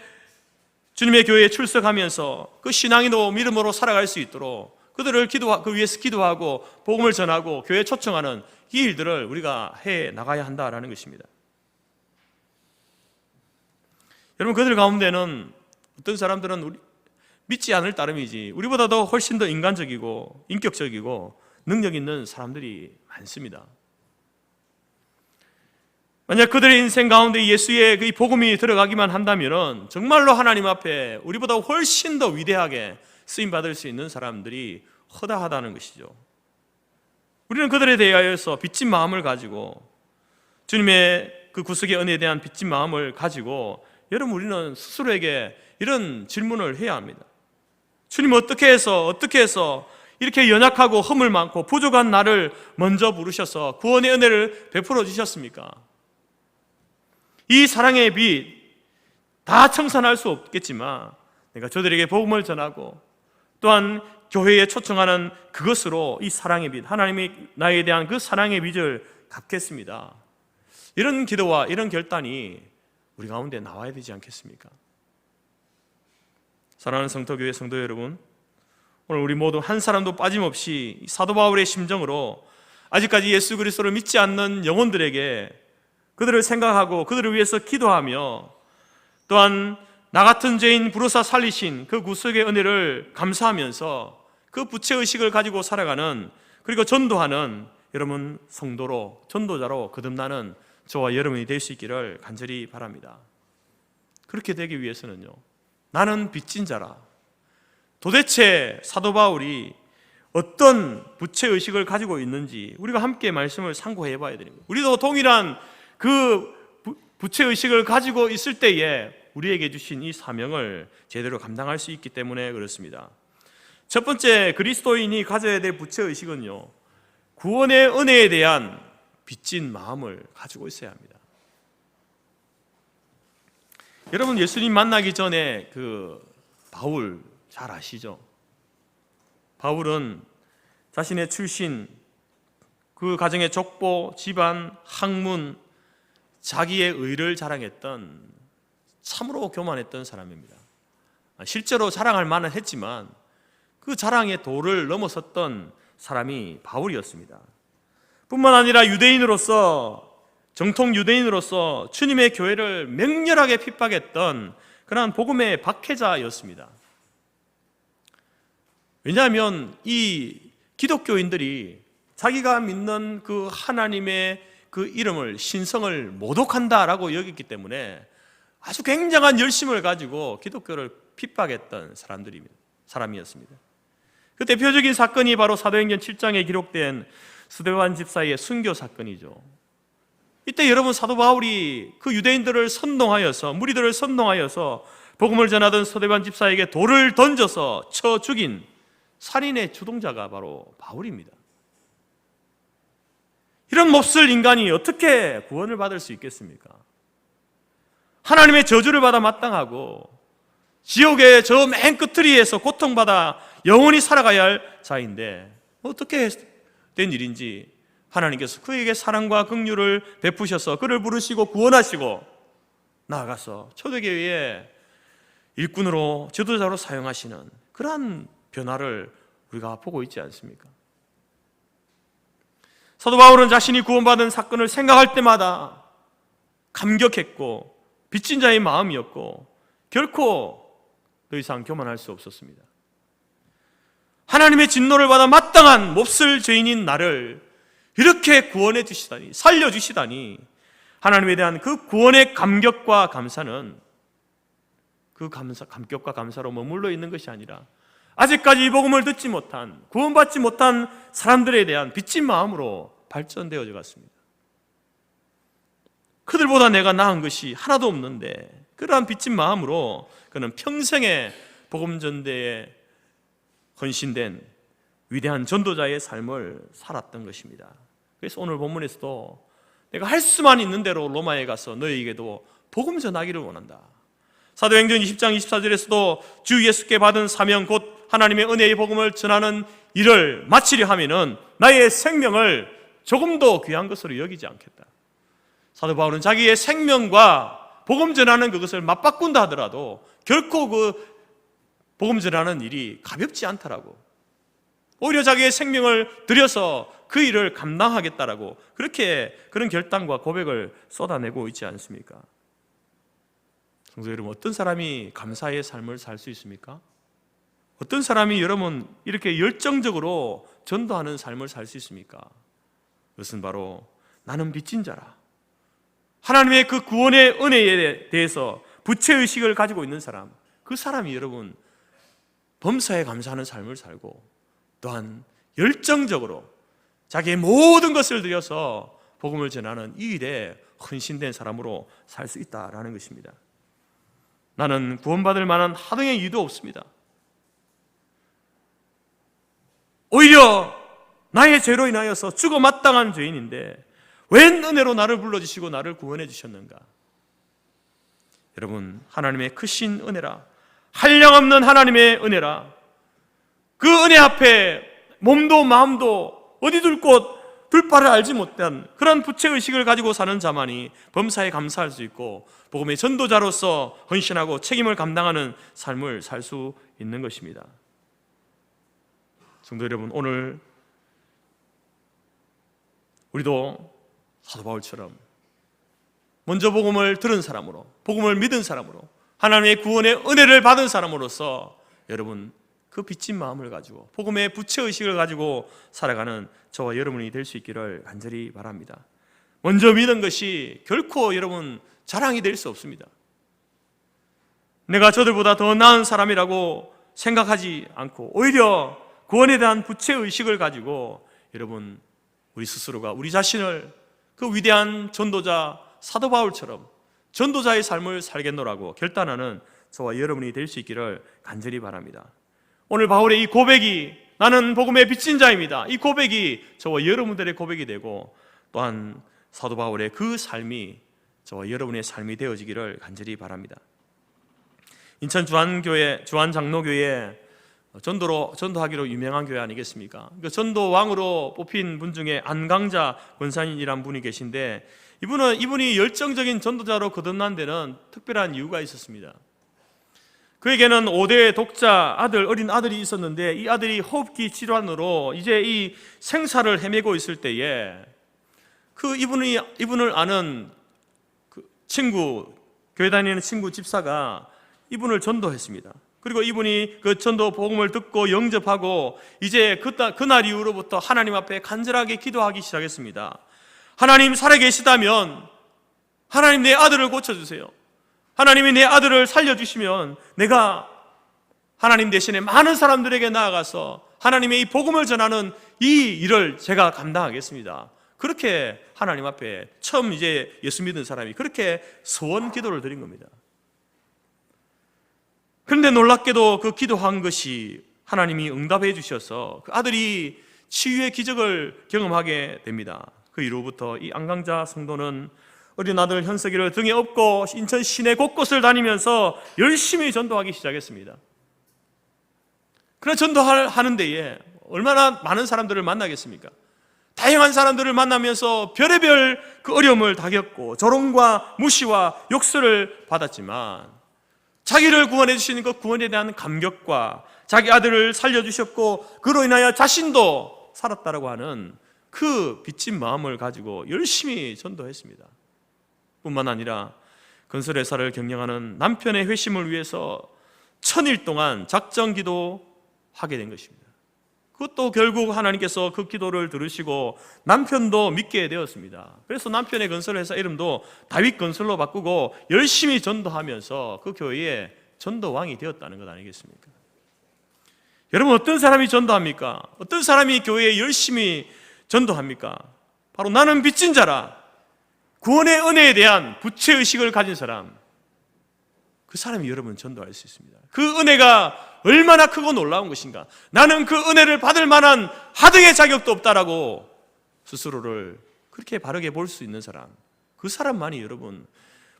[SPEAKER 1] 주님의 교회에 출석하면서 그 신앙이도 믿음으로 살아갈 수 있도록 그들을 그 위해서 기도하고 복음을 전하고 교회에 초청하는 이 일들을 우리가 해 나가야 한다라는 것입니다. 여러분, 그들 가운데는 어떤 사람들은 믿지 않을 따름이지 우리보다도 훨씬 더 인간적이고 인격적이고 능력 있는 사람들이 많습니다. 만약 그들의 인생 가운데 예수의 그 복음이 들어가기만 한다면 정말로 하나님 앞에 우리보다 훨씬 더 위대하게 쓰임받을 수 있는 사람들이 허다하다는 것이죠. 우리는 그들에 대하여서 빚진 마음을 가지고, 주님의 그 구속의 은혜에 대한 빚진 마음을 가지고 여러분, 우리는 스스로에게 이런 질문을 해야 합니다. 주님, 어떻게 해서 이렇게 연약하고 허물 많고 부족한 나를 먼저 부르셔서 구원의 은혜를 베풀어 주셨습니까? 이 사랑의 빛 다 청산할 수 없겠지만 내가 저들에게 복음을 전하고 또한 교회에 초청하는 그것으로 이 사랑의 빛, 하나님이 나에 대한 그 사랑의 빛을 갚겠습니다. 이런 기도와 이런 결단이 우리 가운데 나와야 되지 않겠습니까? 사랑하는 성도교회 성도 여러분, 오늘 우리 모두 한 사람도 빠짐없이 사도 바울의 심정으로 아직까지 예수 그리스도를 믿지 않는 영혼들에게 그들을 생각하고 그들을 위해서 기도하며 또한 나 같은 죄인 부르사 살리신 그 구속의 은혜를 감사하면서 그 부채의식을 가지고 살아가는, 그리고 전도하는 여러분 성도로, 전도자로 거듭나는 저와 여러분이 될 수 있기를 간절히 바랍니다. 그렇게 되기 위해서는요, 나는 빚진 자라. 도대체 사도 바울이 어떤 부채의식을 가지고 있는지 우리가 함께 말씀을 상고해 봐야 됩니다. 우리도 동일한 그 부채의식을 가지고 있을 때에 우리에게 주신 이 사명을 제대로 감당할 수 있기 때문에 그렇습니다. 첫 번째, 그리스도인이 가져야 될 부채의식은요, 구원의 은혜에 대한 빚진 마음을 가지고 있어야 합니다. 여러분, 예수님 만나기 전에 그 바울 잘 아시죠? 바울은 자신의 출신, 그 가정의 족보, 집안, 학문, 자기의 의를 자랑했던 참으로 교만했던 사람입니다. 실제로 자랑할 만은 했지만 그 자랑의 도를 넘어섰던 사람이 바울이었습니다. 뿐만 아니라 정통 유대인으로서 주님의 교회를 맹렬하게 핍박했던 그러한 복음의 박해자였습니다. 왜냐하면 이 기독교인들이 자기가 믿는 그 하나님의 그 이름을, 신성을 모독한다라고 여겼기 때문에 아주 굉장한 열심을 가지고 기독교를 핍박했던 사람이었습니다. 그 대표적인 사건이 바로 사도행전 7장에 기록된 스데반 집사의 순교 사건이죠. 이때 여러분, 사도 바울이 그 유대인들을 선동하여서, 무리들을 선동하여서 복음을 전하던 스데반 집사에게 돌을 던져서 쳐 죽인 살인의 주동자가 바로 바울입니다. 이런 몹쓸 인간이 어떻게 구원을 받을 수 있겠습니까? 하나님의 저주를 받아 마땅하고 지옥의 저 맨 끝트리에서 고통받아 영원히 살아가야 할 자인데 어떻게 된 일인지 하나님께서 그에게 사랑과 긍휼을 베푸셔서 그를 부르시고 구원하시고 나아가서 초대교회의 일꾼으로, 지도자로 사용하시는 그러한 변화를 우리가 보고 있지 않습니까? 사도 바울은 자신이 구원받은 사건을 생각할 때마다 감격했고 빚진 자의 마음이었고 결코 더 이상 교만할 수 없었습니다. 하나님의 진노를 받아 마땅한 몹쓸 죄인인 나를 이렇게 구원해 주시다니, 살려주시다니, 하나님에 대한 그 구원의 감격과 감사는 그 감격과 감사로 머물러 있는 것이 아니라 아직까지 이 복음을 듣지 못한, 구원받지 못한 사람들에 대한 빚진 마음으로 발전되어져 갔습니다. 그들보다 내가 나은 것이 하나도 없는데 그러한 빚진 마음으로 그는 평생의 복음 전대에 헌신된 위대한 전도자의 삶을 살았던 것입니다. 그래서 오늘 본문에서도 내가 할 수만 있는 대로 로마에 가서 너희에게도 복음 전하기를 원한다. 사도행전 20장 24절에서도 주 예수께 받은 사명 곧 하나님의 은혜의 복음을 전하는 일을 마치려 하면은 나의 생명을 조금도 귀한 것으로 여기지 않겠다. 사도 바울은 자기의 생명과 복음 전하는 그것을 맞바꾼다 하더라도 결코 그 복음 전하는 일이 가볍지 않더라고. 오히려 자기의 생명을 들여서 그 일을 감당하겠다라고 그런 결단과 고백을 쏟아내고 있지 않습니까? 성도 여러분, 어떤 사람이 감사의 삶을 살 수 있습니까? 어떤 사람이 여러분 이렇게 열정적으로 전도하는 삶을 살 수 있습니까? 그것은 바로 나는 빚진 자라. 하나님의 그 구원의 은혜에 대해서 부채의식을 가지고 있는 사람, 그 사람이 여러분 범사에 감사하는 삶을 살고 또한 열정적으로 자기의 모든 것을 들여서 복음을 전하는 이 일에 헌신된 사람으로 살 수 있다라는 것입니다. 나는 구원받을 만한 하등의 이유도 없습니다. 오히려 나의 죄로 인하여서 죽어 마땅한 죄인인데 웬 은혜로 나를 불러주시고 나를 구원해 주셨는가? 여러분, 하나님의 크신 은혜라, 한량없는 하나님의 은혜라, 그 은혜 앞에 몸도 마음도 어디 둘 곳 둘 바를 알지 못한 그런 부채의식을 가지고 사는 자만이 범사에 감사할 수 있고 복음의 전도자로서 헌신하고 책임을 감당하는 삶을 살 수 있는 것입니다. 성도 여러분, 오늘 우리도 사도 바울처럼 먼저 복음을 들은 사람으로, 복음을 믿은 사람으로, 하나님의 구원의 은혜를 받은 사람으로서 여러분 그 빚진 마음을 가지고 복음의 부채의식을 가지고 살아가는 저와 여러분이 될 수 있기를 간절히 바랍니다. 먼저 믿은 것이 결코 여러분 자랑이 될 수 없습니다. 내가 저들보다 더 나은 사람이라고 생각하지 않고 오히려 구원에 대한 부채의식을 가지고 여러분 우리 스스로가 우리 자신을 그 위대한 전도자 사도 바울처럼 전도자의 삶을 살겠노라고 결단하는 저와 여러분이 될 수 있기를 간절히 바랍니다. 오늘 바울의 이 고백이 나는 복음의 빚진 자입니다. 이 고백이 저와 여러분들의 고백이 되고 또한 사도 바울의 그 삶이 저와 여러분의 삶이 되어지기를 간절히 바랍니다. 인천 주한장로교회 전도하기로 유명한 교회 아니겠습니까? 그 전도왕으로 뽑힌 분 중에 안강자 권사님이란 분이 계신데 이분이 열정적인 전도자로 거듭난 데는 특별한 이유가 있었습니다. 그에게는 5대 독자 어린 아들이 있었는데 이 아들이 호흡기 질환으로 이제 이 생사를 헤매고 있을 때에 이분을 아는 그 친구, 교회 다니는 친구 집사가 이분을 전도했습니다. 그리고 이분이 그 전도 복음을 듣고 영접하고 이제 그날 이후로부터 하나님 앞에 간절하게 기도하기 시작했습니다. 하나님 살아계시다면 하나님 내 아들을 고쳐주세요. 하나님이 내 아들을 살려주시면 내가 하나님 대신에 많은 사람들에게 나아가서 하나님의 이 복음을 전하는 이 일을 제가 감당하겠습니다. 그렇게 하나님 앞에 처음 이제 예수 믿은 사람이 그렇게 소원 기도를 드린 겁니다. 그런데 놀랍게도 그 기도한 것이 하나님이 응답해 주셔서 그 아들이 치유의 기적을 경험하게 됩니다. 그 이후부터 이 안강자 성도는 어린 아들 현석이를 등에 업고 인천 시내 곳곳을 다니면서 열심히 전도하기 시작했습니다. 그러나 전도하는 데에 얼마나 많은 사람들을 만나겠습니까? 다양한 사람들을 만나면서 별의별 그 어려움을 다 겪고 조롱과 무시와 욕설을 받았지만 자기를 구원해 주시는 그 구원에 대한 감격과 자기 아들을 살려주셨고 그로 인하여 자신도 살았다라고 하는 그 빚진 마음을 가지고 열심히 전도했습니다. 뿐만 아니라 건설회사를 경영하는 남편의 회심을 위해서 1000일 동안 작정 기도하게 된 것입니다. 그것도 결국 하나님께서 그 기도를 들으시고 남편도 믿게 되었습니다. 그래서 남편의 건설회사 이름도 다윗건설로 바꾸고 열심히 전도하면서 그 교회의 전도왕이 되었다는 것 아니겠습니까? 여러분, 어떤 사람이 전도합니까? 어떤 사람이 교회에 열심히 전도합니까? 바로 나는 빚진 자라, 구원의 은혜에 대한 부채의식을 가진 사람, 그 사람이 여러분 전도할 수 있습니다. 그 은혜가 얼마나 크고 놀라운 것인가. 나는 그 은혜를 받을 만한 하등의 자격도 없다라고 스스로를 그렇게 바르게 볼 수 있는 사람, 그 사람만이 여러분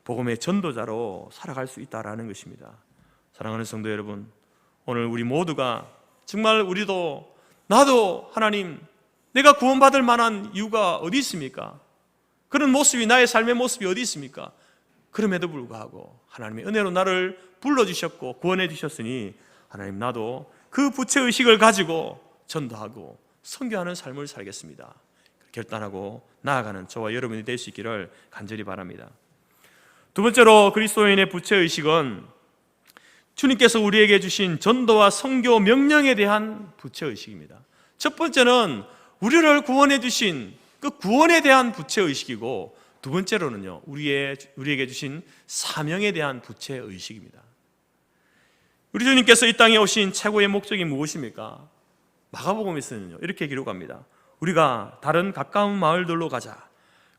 [SPEAKER 1] 복음의 전도자로 살아갈 수 있다라는 것입니다. 사랑하는 성도 여러분, 오늘 우리 모두가 정말 우리도 나도 하나님 내가 구원받을 만한 이유가 어디 있습니까? 그런 모습이 나의 삶의 모습이 어디 있습니까? 그럼에도 불구하고 하나님의 은혜로 나를 불러주셨고 구원해 주셨으니 하나님 나도 그 부채의식을 가지고 전도하고 선교하는 삶을 살겠습니다. 결단하고 나아가는 저와 여러분이 될 수 있기를 간절히 바랍니다. 두 번째로 그리스도인의 부채의식은 주님께서 우리에게 주신 전도와 선교 명령에 대한 부채의식입니다. 첫 번째는 우리를 구원해 주신 그 구원에 대한 부채의식이고, 두 번째로는요 우리에게 주신 사명에 대한 부채의식입니다. 우리 주님께서 이 땅에 오신 최고의 목적이 무엇입니까? 마가복음에서는요 이렇게 기록합니다. 우리가 다른 가까운 마을들로 가자.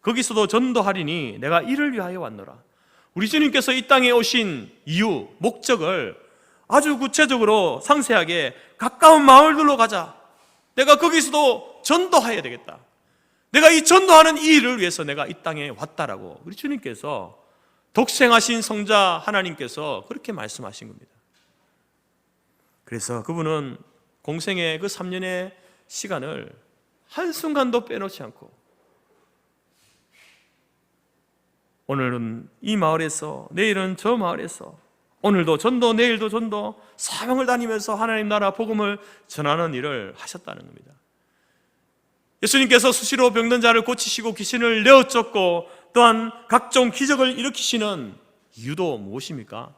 [SPEAKER 1] 거기서도 전도하리니 내가 이를 위하여 왔노라. 우리 주님께서 이 땅에 오신 이유, 목적을 아주 구체적으로 상세하게 가까운 마을들로 가자. 내가 거기서도 전도해야 되겠다. 내가 이 전도하는 이 일을 위해서 내가 이 땅에 왔다라고 우리 주님께서, 독생하신 성자 하나님께서 그렇게 말씀하신 겁니다. 그래서 그분은 공생의 그 3년의 시간을 한순간도 빼놓지 않고 오늘은 이 마을에서, 내일은 저 마을에서, 오늘도 전도, 내일도 전도, 사명을 다니면서 하나님 나라 복음을 전하는 일을 하셨다는 겁니다. 예수님께서 수시로 병든 자를 고치시고 귀신을 내어쫓고 또한 각종 기적을 일으키시는 이유도 무엇입니까?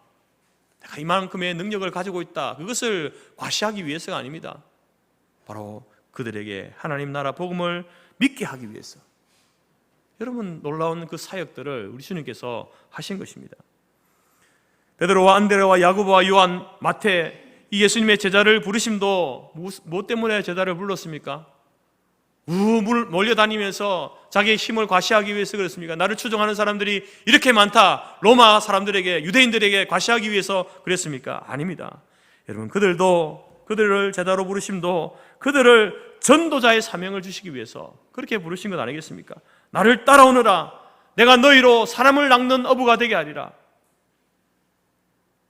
[SPEAKER 1] 내가 이만큼의 능력을 가지고 있다, 그것을 과시하기 위해서가 아닙니다. 바로 그들에게 하나님 나라 복음을 믿게 하기 위해서. 여러분, 놀라운 그 사역들을 우리 주님께서 하신 것입니다. 베드로와 안드레와 야고보와 요한, 마태, 이 예수님의 제자를 부르심도 무엇 때문에 제자를 불렀습니까? 몰려다니면서 자기의 힘을 과시하기 위해서 그렇습니까? 나를 추종하는 사람들이 이렇게 많다, 로마 사람들에게, 유대인들에게 과시하기 위해서 그랬습니까? 아닙니다. 여러분, 그들을 제자로 부르심도 그들을 전도자의 사명을 주시기 위해서 그렇게 부르신 것 아니겠습니까? 나를 따라오너라. 내가 너희로 사람을 낚는 어부가 되게 하리라.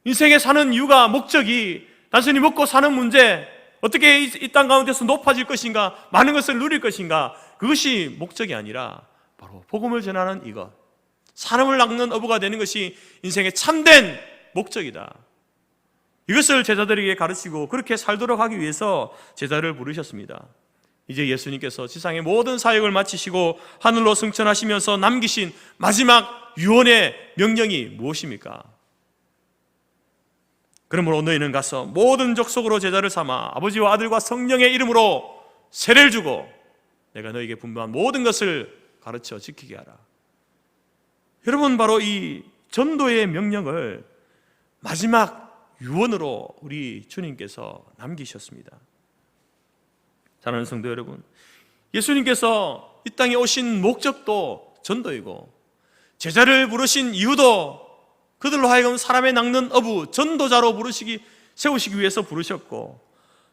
[SPEAKER 1] 인생에 사는 이유가, 목적이 단순히 먹고 사는 문제, 어떻게 이 땅 가운데서 높아질 것인가, 많은 것을 누릴 것인가, 그것이 목적이 아니라 바로 복음을 전하는 이것, 사람을 낚는 어부가 되는 것이 인생의 참된 목적이다. 이것을 제자들에게 가르치고 그렇게 살도록 하기 위해서 제자를 부르셨습니다. 이제 예수님께서 지상의 모든 사역을 마치시고 하늘로 승천하시면서 남기신 마지막 유언의 명령이 무엇입니까? 그러므로 너희는 가서 모든 족속으로 제자를 삼아 아버지와 아들과 성령의 이름으로 세례를 주고 내가 너희에게 분부한 모든 것을 가르쳐 지키게 하라. 여러분, 바로 이 전도의 명령을 마지막 유언으로 우리 주님께서 남기셨습니다. 사랑하는 성도 여러분, 예수님께서 이 땅에 오신 목적도 전도이고, 제자를 부르신 이유도 그들로 하여금 사람의 낚는 어부, 전도자로 세우시기 위해서 부르셨고,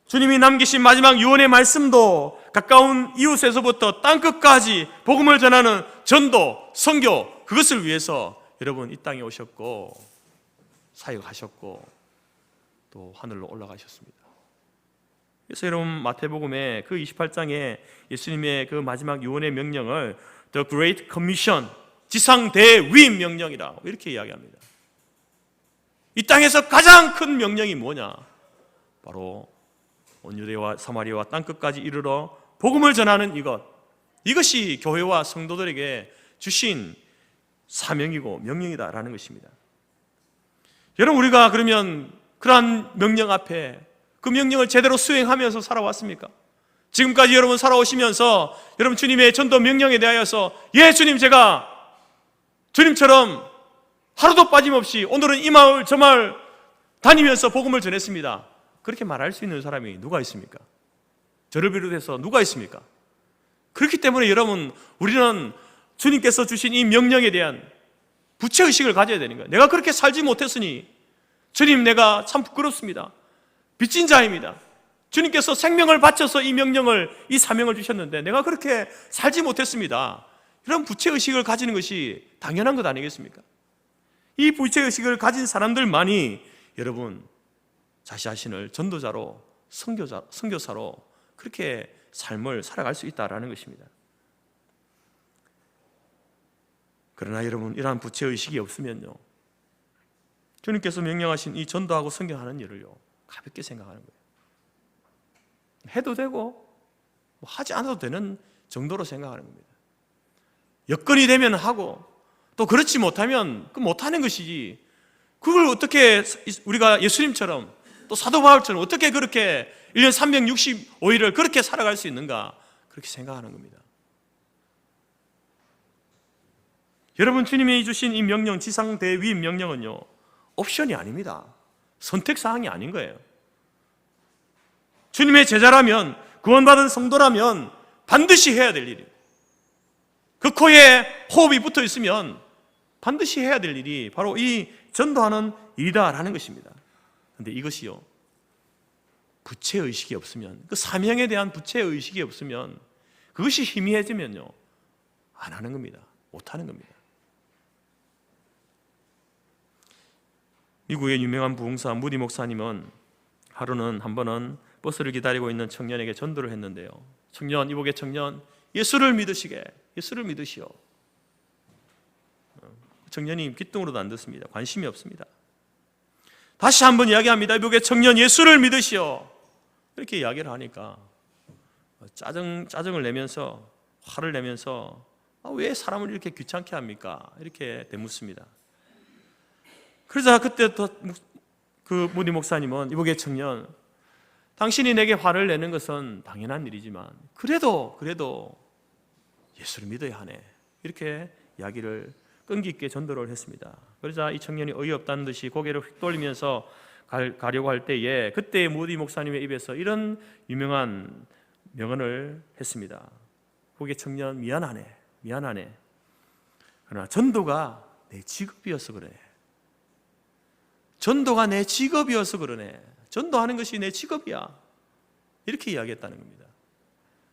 [SPEAKER 1] 주님이 남기신 마지막 유언의 말씀도 가까운 이웃에서부터 땅끝까지 복음을 전하는 전도, 선교, 그것을 위해서 여러분 이 땅에 오셨고 사역하셨고 또 하늘로 올라가셨습니다. 그래서 여러분, 마태복음의 그 28장에 예수님의 그 마지막 유언의 명령을 The Great Commission, 지상 대위임 명령이라 이렇게 이야기합니다. 이 땅에서 가장 큰 명령이 뭐냐? 바로 온 유대와 사마리아와 땅끝까지 이르러 복음을 전하는 이것, 이것이 교회와 성도들에게 주신 사명이고 명령이다라는 것입니다. 여러분, 우리가 그러면 그러한 명령 앞에 그 명령을 제대로 수행하면서 살아왔습니까? 지금까지 여러분 살아오시면서 여러분 주님의 전도 명령에 대하여서, 예 주님, 제가 주님처럼 하루도 빠짐없이 오늘은 이 마을 저 마을 다니면서 복음을 전했습니다, 그렇게 말할 수 있는 사람이 누가 있습니까? 저를 비롯해서 누가 있습니까? 그렇기 때문에 여러분, 우리는 주님께서 주신 이 명령에 대한 부채의식을 가져야 되는 거예요. 내가 그렇게 살지 못했으니 주님, 내가 참 부끄럽습니다. 빚진 자입니다. 주님께서 생명을 바쳐서 이 명령을, 이 사명을 주셨는데 내가 그렇게 살지 못했습니다. 이런 부채의식을 가지는 것이 당연한 것 아니겠습니까? 이 부채의식을 가진 사람들만이 여러분 자신을 전도자로, 선교사로 그렇게 삶을 살아갈 수 있다는 것입니다. 그러나 여러분, 이러한 부채의식이 없으면요, 주님께서 명령하신 이 전도하고 선교하는 일을요 가볍게 생각하는 거예요. 해도 되고 하지 않아도 되는 정도로 생각하는 겁니다. 여건이 되면 하고, 또 그렇지 못하면 못하는 것이지, 그걸 어떻게 우리가 예수님처럼 또 사도 바울처럼 어떻게 그렇게 1년 365일을 그렇게 살아갈 수 있는가, 그렇게 생각하는 겁니다. 여러분, 주님이 주신 이 명령, 지상대위임 명령은요 옵션이 아닙니다. 선택사항이 아닌 거예요. 주님의 제자라면, 구원받은 성도라면 반드시 해야 될 일이에요. 그 코에 호흡이 붙어 있으면 반드시 해야 될 일이 바로 이 전도하는 일이다라는 것입니다. 그런데 이것이요, 부채의식이 없으면, 그 사명에 대한 부채의식이 없으면, 그것이 희미해지면요 안 하는 겁니다. 못 하는 겁니다. 미국의 유명한 부흥사 무디 목사님은 하루는 한 번은 버스를 기다리고 있는 청년에게 전도를 했는데요, 청년, 이복의 청년, 예수를 믿으시게, 예수를 믿으시오. 청년이 귀뚱으로도 안 듣습니다. 관심이 없습니다. 다시 한번 이야기합니다. 이복의 청년, 예수를 믿으시오. 이렇게 이야기를 하니까 짜증을 내면서, 화를 내면서 왜 사람을 이렇게 귀찮게 합니까? 이렇게 되묻습니다. 그러자 그때 그 무디 목사님은, 이복의 청년, 당신이 내게 화를 내는 것은 당연한 일이지만 그래도 예수를 믿어야 하네, 이렇게 이야기를 끈기 있게 전도를 했습니다. 그러자 이 청년이 어이없다는 듯이 고개를 휙 돌리면서 가려고 할 때에, 그때 무디 목사님의 입에서 이런 유명한 명언을 했습니다. 고개 청년, 미안하네. 그러나 전도가 내 직업이어서 그래. 전도가 내 직업이어서 그러네. 전도하는 것이 내 직업이야. 이렇게 이야기했다는 겁니다.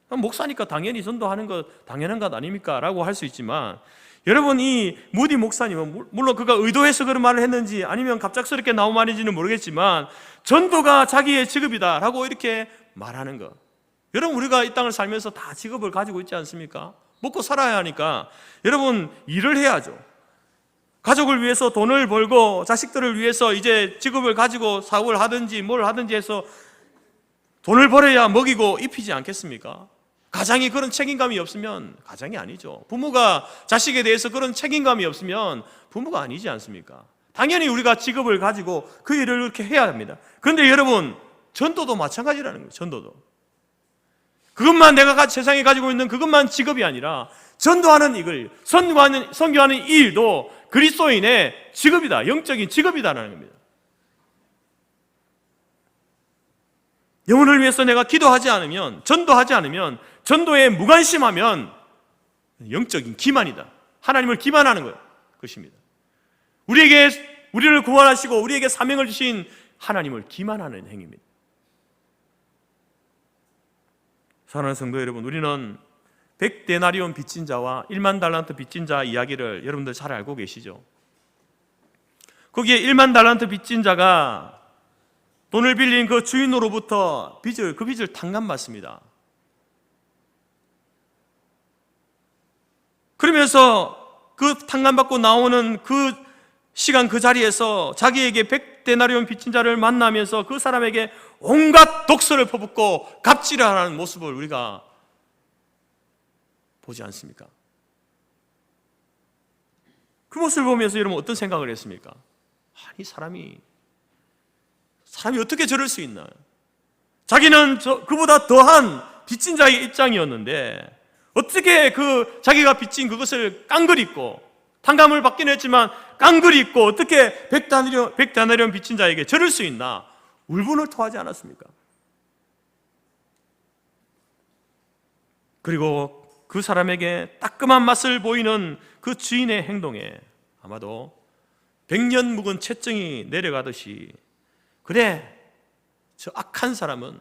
[SPEAKER 1] 목사니까 당연히 전도하는 것 당연한 것 아닙니까? 라고 할 수 있지만, 여러분, 이 무디 목사님은 물론 그가 의도해서 그런 말을 했는지 아니면 갑작스럽게 나온 말인지는 모르겠지만, 전도가 자기의 직업이다 라고 이렇게 말하는 것. 여러분, 우리가 이 땅을 살면서 다 직업을 가지고 있지 않습니까? 먹고 살아야 하니까 여러분 일을 해야죠. 가족을 위해서 돈을 벌고 자식들을 위해서 이제 직업을 가지고 사업을 하든지 뭘 하든지 해서 돈을 벌어야 먹이고 입히지 않겠습니까? 가장이 그런 책임감이 없으면 가장이 아니죠. 부모가 자식에 대해서 그런 책임감이 없으면 부모가 아니지 않습니까? 당연히 우리가 직업을 가지고 그 일을 이렇게 해야 합니다. 그런데 여러분, 전도도 마찬가지라는 거예요. 전도도 그것만 내가 세상에 가지고 있는 그것만 직업이 아니라, 전도하는 이걸, 선교하는 이 일도 그리스도인의 직업이다, 영적인 직업이다라는 겁니다. 영혼을 위해서 내가 기도하지 않으면, 전도하지 않으면, 전도에 무관심하면 영적인 기만이다. 하나님을 기만하는 거예요. 그것입니다. 우리를 구원하시고 우리에게 사명을 주신 하나님을 기만하는 행위입니다. 사랑하는 성도 여러분, 우리는 100데나리온 빚진 자와 1만 달란트 빚진 자 이야기를 여러분들 잘 알고 계시죠? 거기에 1만 달란트 빚진 자가 돈을 빌린 그 주인으로부터 그 빚을 탕감받습니다. 그러면서 그 탕감받고 나오는 그 시간, 그 자리에서 자기에게 100데나리온 빚진 자를 만나면서 그 사람에게 온갖 독서를 퍼붓고 갑질을 하는 모습을 우리가 보지 않습니까? 그 모습을 보면서 여러분 어떤 생각을 했습니까? 아니, 사람이 어떻게 저럴 수 있나? 자기는 그보다 더한 빚진 자의 입장이었는데 어떻게 자기가 빚진 그것을 깡그리고, 탕감을 받긴 했지만 깡그리고 어떻게 100데나리온 빚진 자에게 저럴 수 있나? 울분을 토하지 않았습니까? 그리고 그 사람에게 따끔한 맛을 보이는 그 주인의 행동에 아마도 100년 묵은 채증이 내려가듯이, 그래, 저 악한 사람은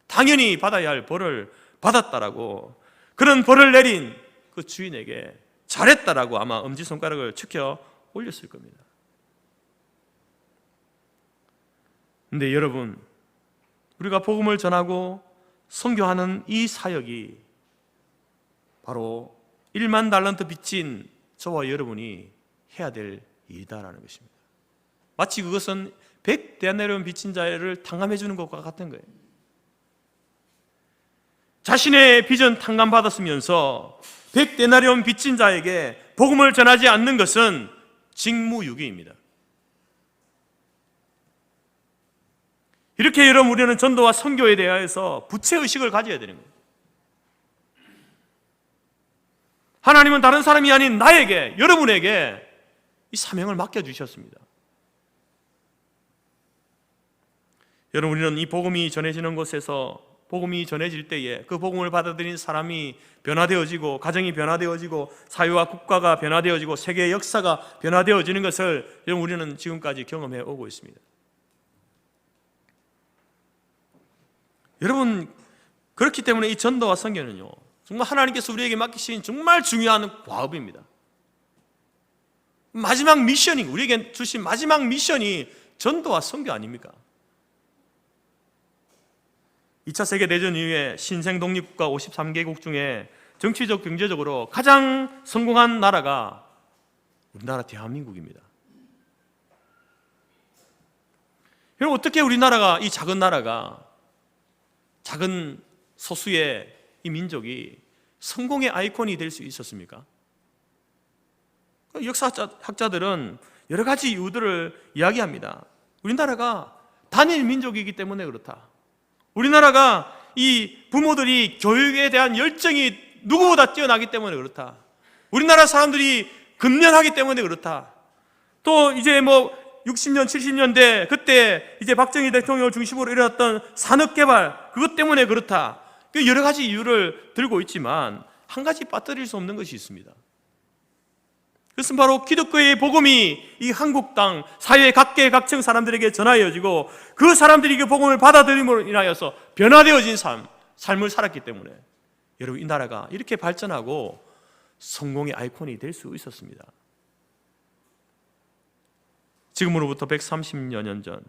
[SPEAKER 1] 당연히 받아야 할 벌을 받았다라고, 그런 벌을 내린 그 주인에게 잘했다라고 아마 엄지손가락을 치켜 올렸을 겁니다. 근데 여러분, 우리가 복음을 전하고 선교하는 이 사역이 바로 1만 달란트 빚진 저와 여러분이 해야 될 일이다라는 것입니다. 마치 그것은 100데나리온 빚진 자를 탕감해 주는 것과 같은 거예요. 자신의 빚은 탕감받았으면서 100데나리온 빚진 자에게 복음을 전하지 않는 것은 직무유기입니다. 이렇게 여러분, 우리는 전도와 선교에 대해서 부채의식을 가져야 되는 거예요. 하나님은 다른 사람이 아닌 나에게, 여러분에게 이 사명을 맡겨주셨습니다. 여러분, 우리는 이 복음이 전해지는 곳에서, 복음이 전해질 때에 그 복음을 받아들인 사람이 변화되어지고, 가정이 변화되어지고, 사회와 국가가 변화되어지고, 세계의 역사가 변화되어지는 것을 여러분, 우리는 지금까지 경험해 오고 있습니다. 여러분, 그렇기 때문에 이 전도와 선교는요, 정말 하나님께서 우리에게 맡기신 정말 중요한 과업입니다. 마지막 미션이, 우리에게 주신 마지막 미션이 전도와 선교 아닙니까? 2차 세계대전 이후에 신생 독립국가 53개국 중에 정치적, 경제적으로 가장 성공한 나라가 우리나라 대한민국입니다. 여러분, 어떻게 우리나라가, 이 작은 나라가, 작은 소수의 이 민족이 성공의 아이콘이 될 수 있었습니까? 역사학자들은 여러 가지 이유들을 이야기합니다. 우리나라가 단일 민족이기 때문에 그렇다. 우리나라가 이 부모들이 교육에 대한 열정이 누구보다 뛰어나기 때문에 그렇다. 우리나라 사람들이 근면하기 때문에 그렇다. 또 이제 60년, 70년대 그때 이제 박정희 대통령을 중심으로 일어났던 산업개발, 그것 때문에 그렇다. 여러 가지 이유를 들고 있지만 한 가지 빠뜨릴 수 없는 것이 있습니다. 그것은 바로 기독교의 복음이 이 한국 땅 사회 각계 각층 사람들에게 전하여지고, 그 사람들이 그 복음을 받아들임으로 인하여서 변화되어진 삶을 살았기 때문에 여러분, 이 나라가 이렇게 발전하고 성공의 아이콘이 될 수 있었습니다. 지금으로부터 130여 년 전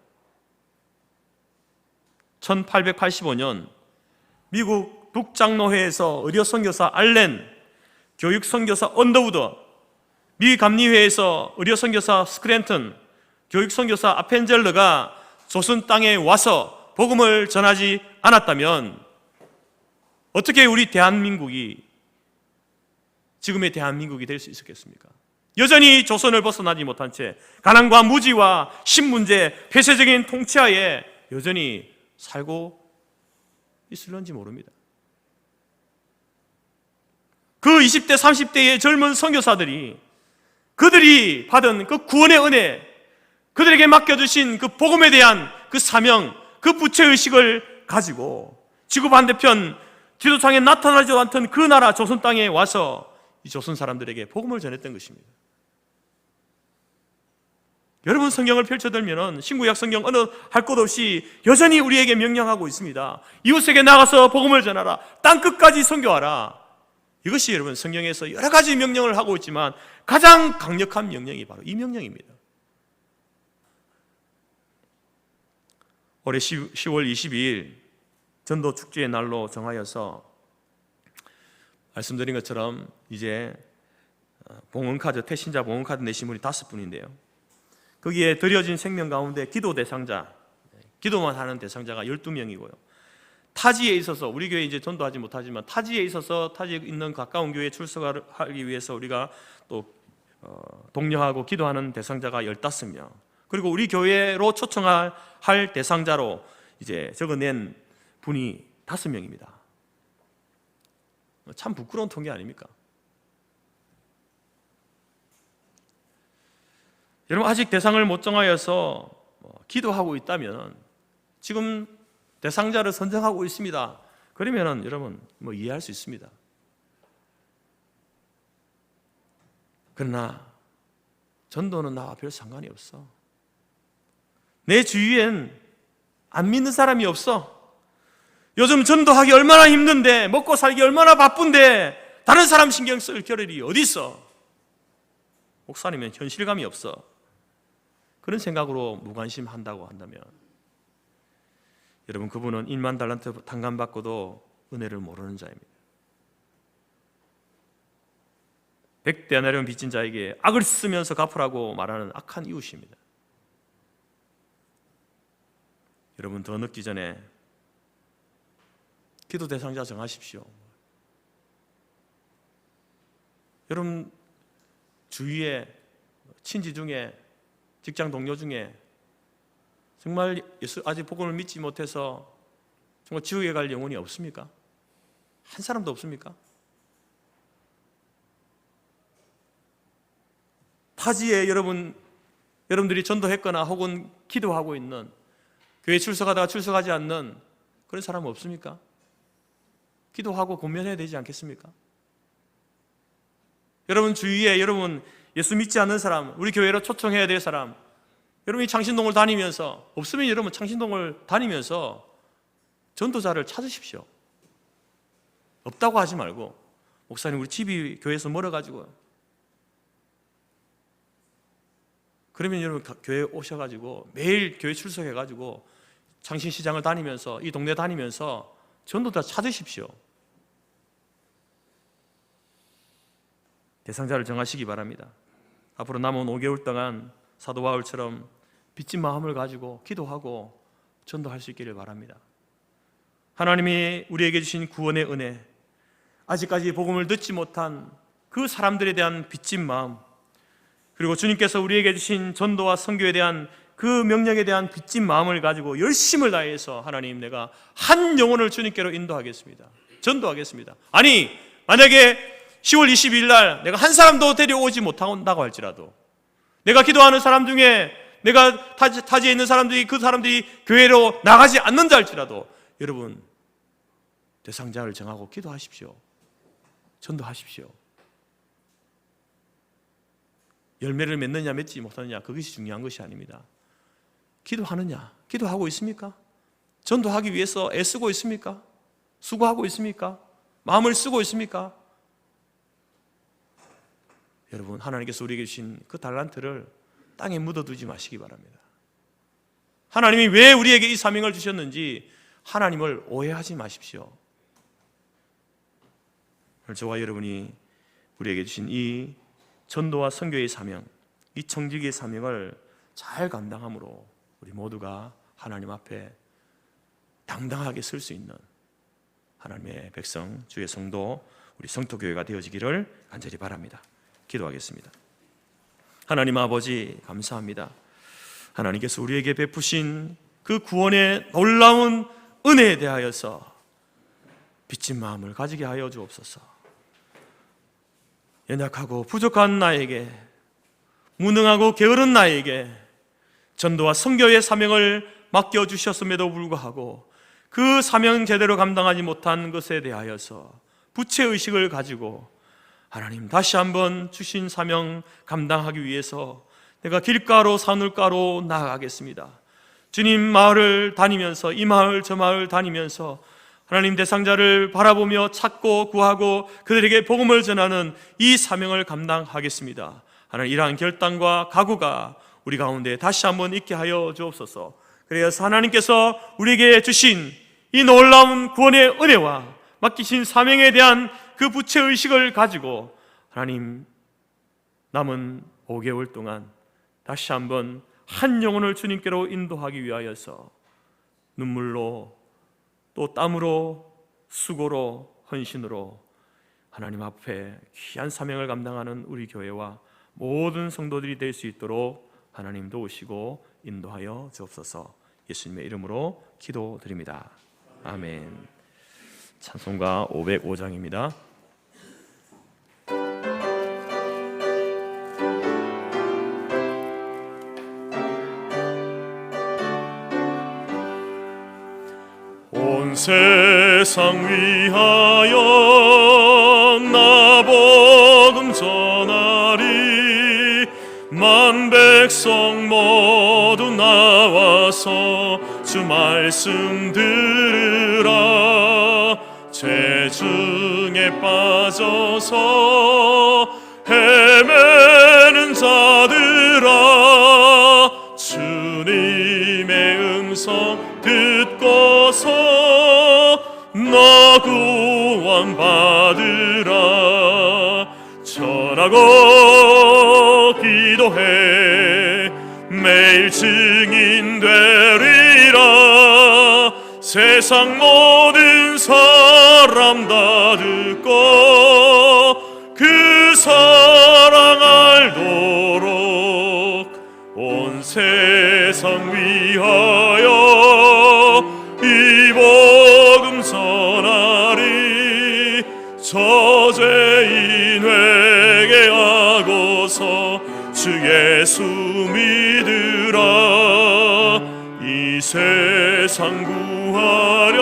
[SPEAKER 1] 1885년 미국 북장로회에서 의료선교사 알렌, 교육선교사 언더우드, 미 감리회에서 의료선교사 스크랜턴, 교육선교사 아펜젤러가 조선 땅에 와서 복음을 전하지 않았다면 어떻게 우리 대한민국이 지금의 대한민국이 될 수 있었겠습니까? 여전히 조선을 벗어나지 못한 채 가난과 무지와 신문제, 폐쇄적인 통치하에 여전히 살고 있을런지 모릅니다. 그 20대, 30대의 젊은 선교사들이 그들이 받은 그 구원의 은혜, 그들에게 맡겨주신 그 복음에 대한 그 사명, 그 부채의식을 가지고 지구 반대편 지도상에 나타나지도 않던 그 나라 조선 땅에 와서 이 조선 사람들에게 복음을 전했던 것입니다. 여러분, 성경을 펼쳐들면 신구약 성경 어느 할 것 없이 여전히 우리에게 명령하고 있습니다. 이웃에게 나가서 복음을 전하라. 땅 끝까지 선교하라. 이것이 여러분 성경에서 여러 가지 명령을 하고 있지만 가장 강력한 명령이 바로 이 명령입니다. 올해 10월 22일 전도 축제의 날로 정하여서 말씀드린 것처럼 이제 봉헌카드, 태신자 봉헌카드 내신 분이 5분인데요. 거기에 드려진 생명 가운데 기도 대상자, 기도만 하는 대상자가 12명이고요. 타지에 있어서, 우리 교회 이제 전도하지 못하지만 타지에 있어서 타지에 있는 가까운 교회에 출석하기 위해서 우리가 또 독려하고 기도하는 대상자가 15명, 그리고 우리 교회로 초청할 대상자로 이제 적어낸 분이 5명입니다. 참 부끄러운 통계 아닙니까? 여러분, 아직 대상을 못 정하여서 기도하고 있다면, 지금 대상자를 선정하고 있습니다. 그러면은 여러분 이해할 수 있습니다. 그러나 전도는 나와 별 상관이 없어. 내 주위엔 안 믿는 사람이 없어. 요즘 전도하기 얼마나 힘든데, 먹고 살기 얼마나 바쁜데 다른 사람 신경 쓸 겨를이 어디 있어? 목사님은 현실감이 없어. 그런 생각으로 무관심한다고 한다면, 여러분, 그분은 1만 달란트 탕감받고도 은혜를 모르는 자입니다. 100데나리온 빚진 자에게 악을 쓰면서 갚으라고 말하는 악한 이웃입니다. 여러분, 더 늦기 전에 기도 대상자 정하십시오. 여러분 주위에 친지 중에, 직장 동료 중에 정말 예수 아직 복음을 믿지 못해서 정말 지옥에 갈 영혼이 없습니까? 한 사람도 없습니까? 타지에 여러분들이 전도했거나 혹은 기도하고 있는, 교회 출석하다가 출석하지 않는 그런 사람은 없습니까? 기도하고 권면해야 되지 않겠습니까? 여러분 주위에 여러분 예수 믿지 않는 사람, 우리 교회로 초청해야 될 사람, 여러분이 창신동을 다니면서, 없으면 여러분 창신동을 다니면서 전도자를 찾으십시오. 없다고 하지 말고, 목사님 우리 집이 교회에서 멀어가지고, 그러면 여러분 교회에 오셔가지고 매일 교회 출석해가지고 창신시장을 다니면서, 이 동네 다니면서 전도자 찾으십시오. 대상자를 정하시기 바랍니다. 앞으로 남은 5개월 동안 사도 바울처럼 빚진 마음을 가지고 기도하고 전도할 수 있기를 바랍니다. 하나님이 우리에게 주신 구원의 은혜, 아직까지 복음을 듣지 못한 그 사람들에 대한 빚진 마음, 그리고 주님께서 우리에게 주신 전도와 선교에 대한 그 명령에 대한 빚진 마음을 가지고 열심을 다해서, 하나님, 내가 한 영혼을 주님께로 인도하겠습니다, 전도하겠습니다. 아니, 만약에 10월 22일 날 내가 한 사람도 데려오지 못한다고 할지라도, 내가 기도하는 사람 중에, 내가 타지에 있는 사람들이, 그 사람들이 교회로 나가지 않는다 할지라도, 여러분 대상자를 정하고 기도하십시오. 전도하십시오. 열매를 맺느냐 맺지 못하느냐, 그것이 중요한 것이 아닙니다. 기도하느냐, 기도하고 있습니까? 전도하기 위해서 애쓰고 있습니까? 수고하고 있습니까? 마음을 쓰고 있습니까? 여러분, 하나님께서 우리에게 주신 그 달란트를 땅에 묻어두지 마시기 바랍니다. 하나님이 왜 우리에게 이 사명을 주셨는지 하나님을 오해하지 마십시오. 저와 여러분이 우리에게 주신 이 전도와 선교의 사명, 이 청지기의 사명을 잘 감당함으로 우리 모두가 하나님 앞에 당당하게 설 수 있는 하나님의 백성, 주의 성도, 우리 성토교회가 되어지기를 간절히 바랍니다. 기도하겠습니다. 하나님 아버지, 감사합니다. 하나님께서 우리에게 베푸신 그 구원의 놀라운 은혜에 대하여서 빚진 마음을 가지게 하여 주옵소서. 연약하고 부족한 나에게, 무능하고 게으른 나에게 전도와 선교의 사명을 맡겨주셨음에도 불구하고 그 사명 제대로 감당하지 못한 것에 대하여서 부채의식을 가지고, 하나님, 다시 한번 주신 사명 감당하기 위해서 내가 길가로 산울가로 나아가겠습니다. 주님 마을을 다니면서, 이 마을 저 마을 다니면서 하나님 대상자를 바라보며 찾고 구하고 그들에게 복음을 전하는 이 사명을 감당하겠습니다. 하나님, 이러한 결단과 각오가 우리 가운데 다시 한번 있게 하여 주옵소서. 그래서 하나님께서 우리에게 주신 이 놀라운 구원의 은혜와 맡기신 사명에 대한 그 부채의식을 가지고 하나님, 남은 5개월 동안 다시 한번 한 영혼을 주님께로 인도하기 위하여서 눈물로, 또 땀으로, 수고로, 헌신으로 하나님 앞에 귀한 사명을 감당하는 우리 교회와 모든 성도들이 될 수 있도록 하나님 도우시고 인도하여 주옵소서. 예수님의 이름으로 기도드립니다. 아멘. 찬송가 505장입니다. 온 세상 위하여 나 복음 전하리. 백성 모두 나와서 주 말씀 들으라. 죄 중에 빠져서 헤매는 자들아, 주님의 음성 듣고서 너 구원받으라. 전하고 기도해 매일 증인 되리라. 세상 모든 사람 다 듣고 그 사랑 알도록 온 세상 위하여 이 복음 전하리. 저죄인 회개하고서 주 예수 믿으라. 이 세상 구하려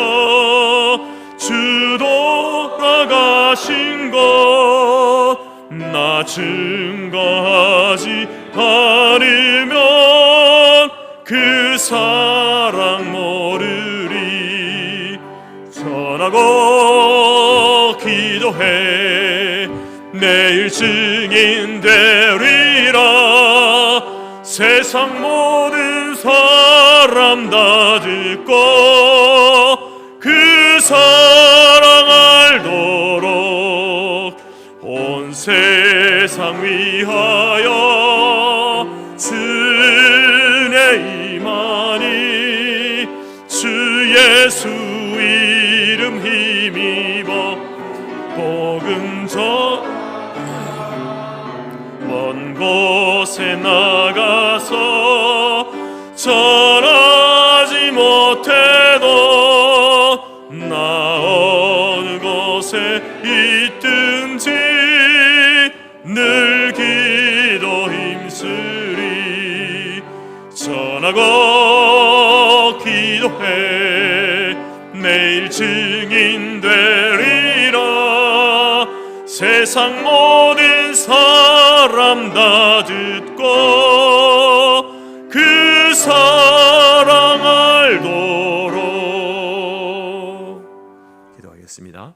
[SPEAKER 1] 주 돌아가신 것 나 증거하지 않으면 그 사랑 모르리. 전하고 기도해 내일 증인 되리라. 세상 모든 사람 다 듣고 그 사랑 알도록 온 세상 위하여 주의 임하니. 주 예수 이름 힘입어 복음 먼 곳에 나가서 전하지 못해도 나 어느 곳에 있든지 늘 기도 힘쓰리. 전하고 기도해 매일 증인 되리라. 세상 모든 사람 다 듣고 그 사랑 알도록. 기도하겠습니다.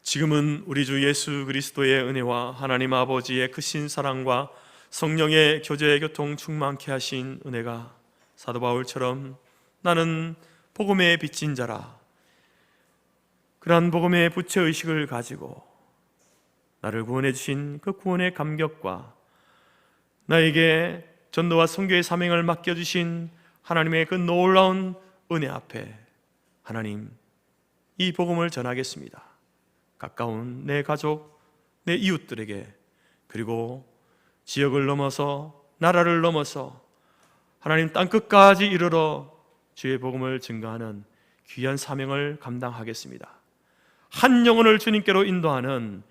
[SPEAKER 1] 지금은 우리 주 예수 그리스도의 은혜와 하나님 아버지의 크신 사랑과 성령의 교제 교통 충만케 하신 은혜가 사도 바울처럼 나는 복음에 빚진 자라, 그러한 복음의 부채의식을 가지고 나를 구원해 주신 그 구원의 감격과 나에게 전도와 선교의 사명을 맡겨주신 하나님의 그 놀라운 은혜 앞에 하나님, 이 복음을 전하겠습니다. 가까운 내 가족, 내 이웃들에게, 그리고 지역을 넘어서 나라를 넘어서 하나님 땅끝까지 이르러 주의 복음을 증거하는 귀한 사명을 감당하겠습니다. 한 영혼을 주님께로 인도하는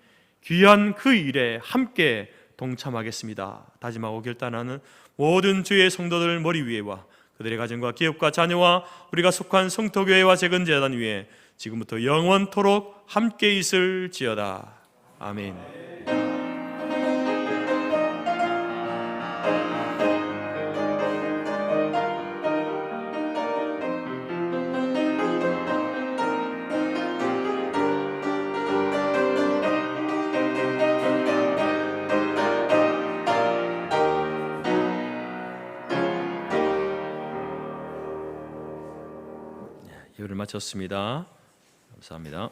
[SPEAKER 1] 귀한 그 일에 함께 동참하겠습니다. 다짐하고 결단하는 모든 주의 성도들 머리 위에와 그들의 가정과 기업과 자녀와 우리가 속한 성토교회와 재건재단 위에 지금부터 영원토록 함께 있을지어다. 아멘. 예배를 마쳤습니다. 감사합니다.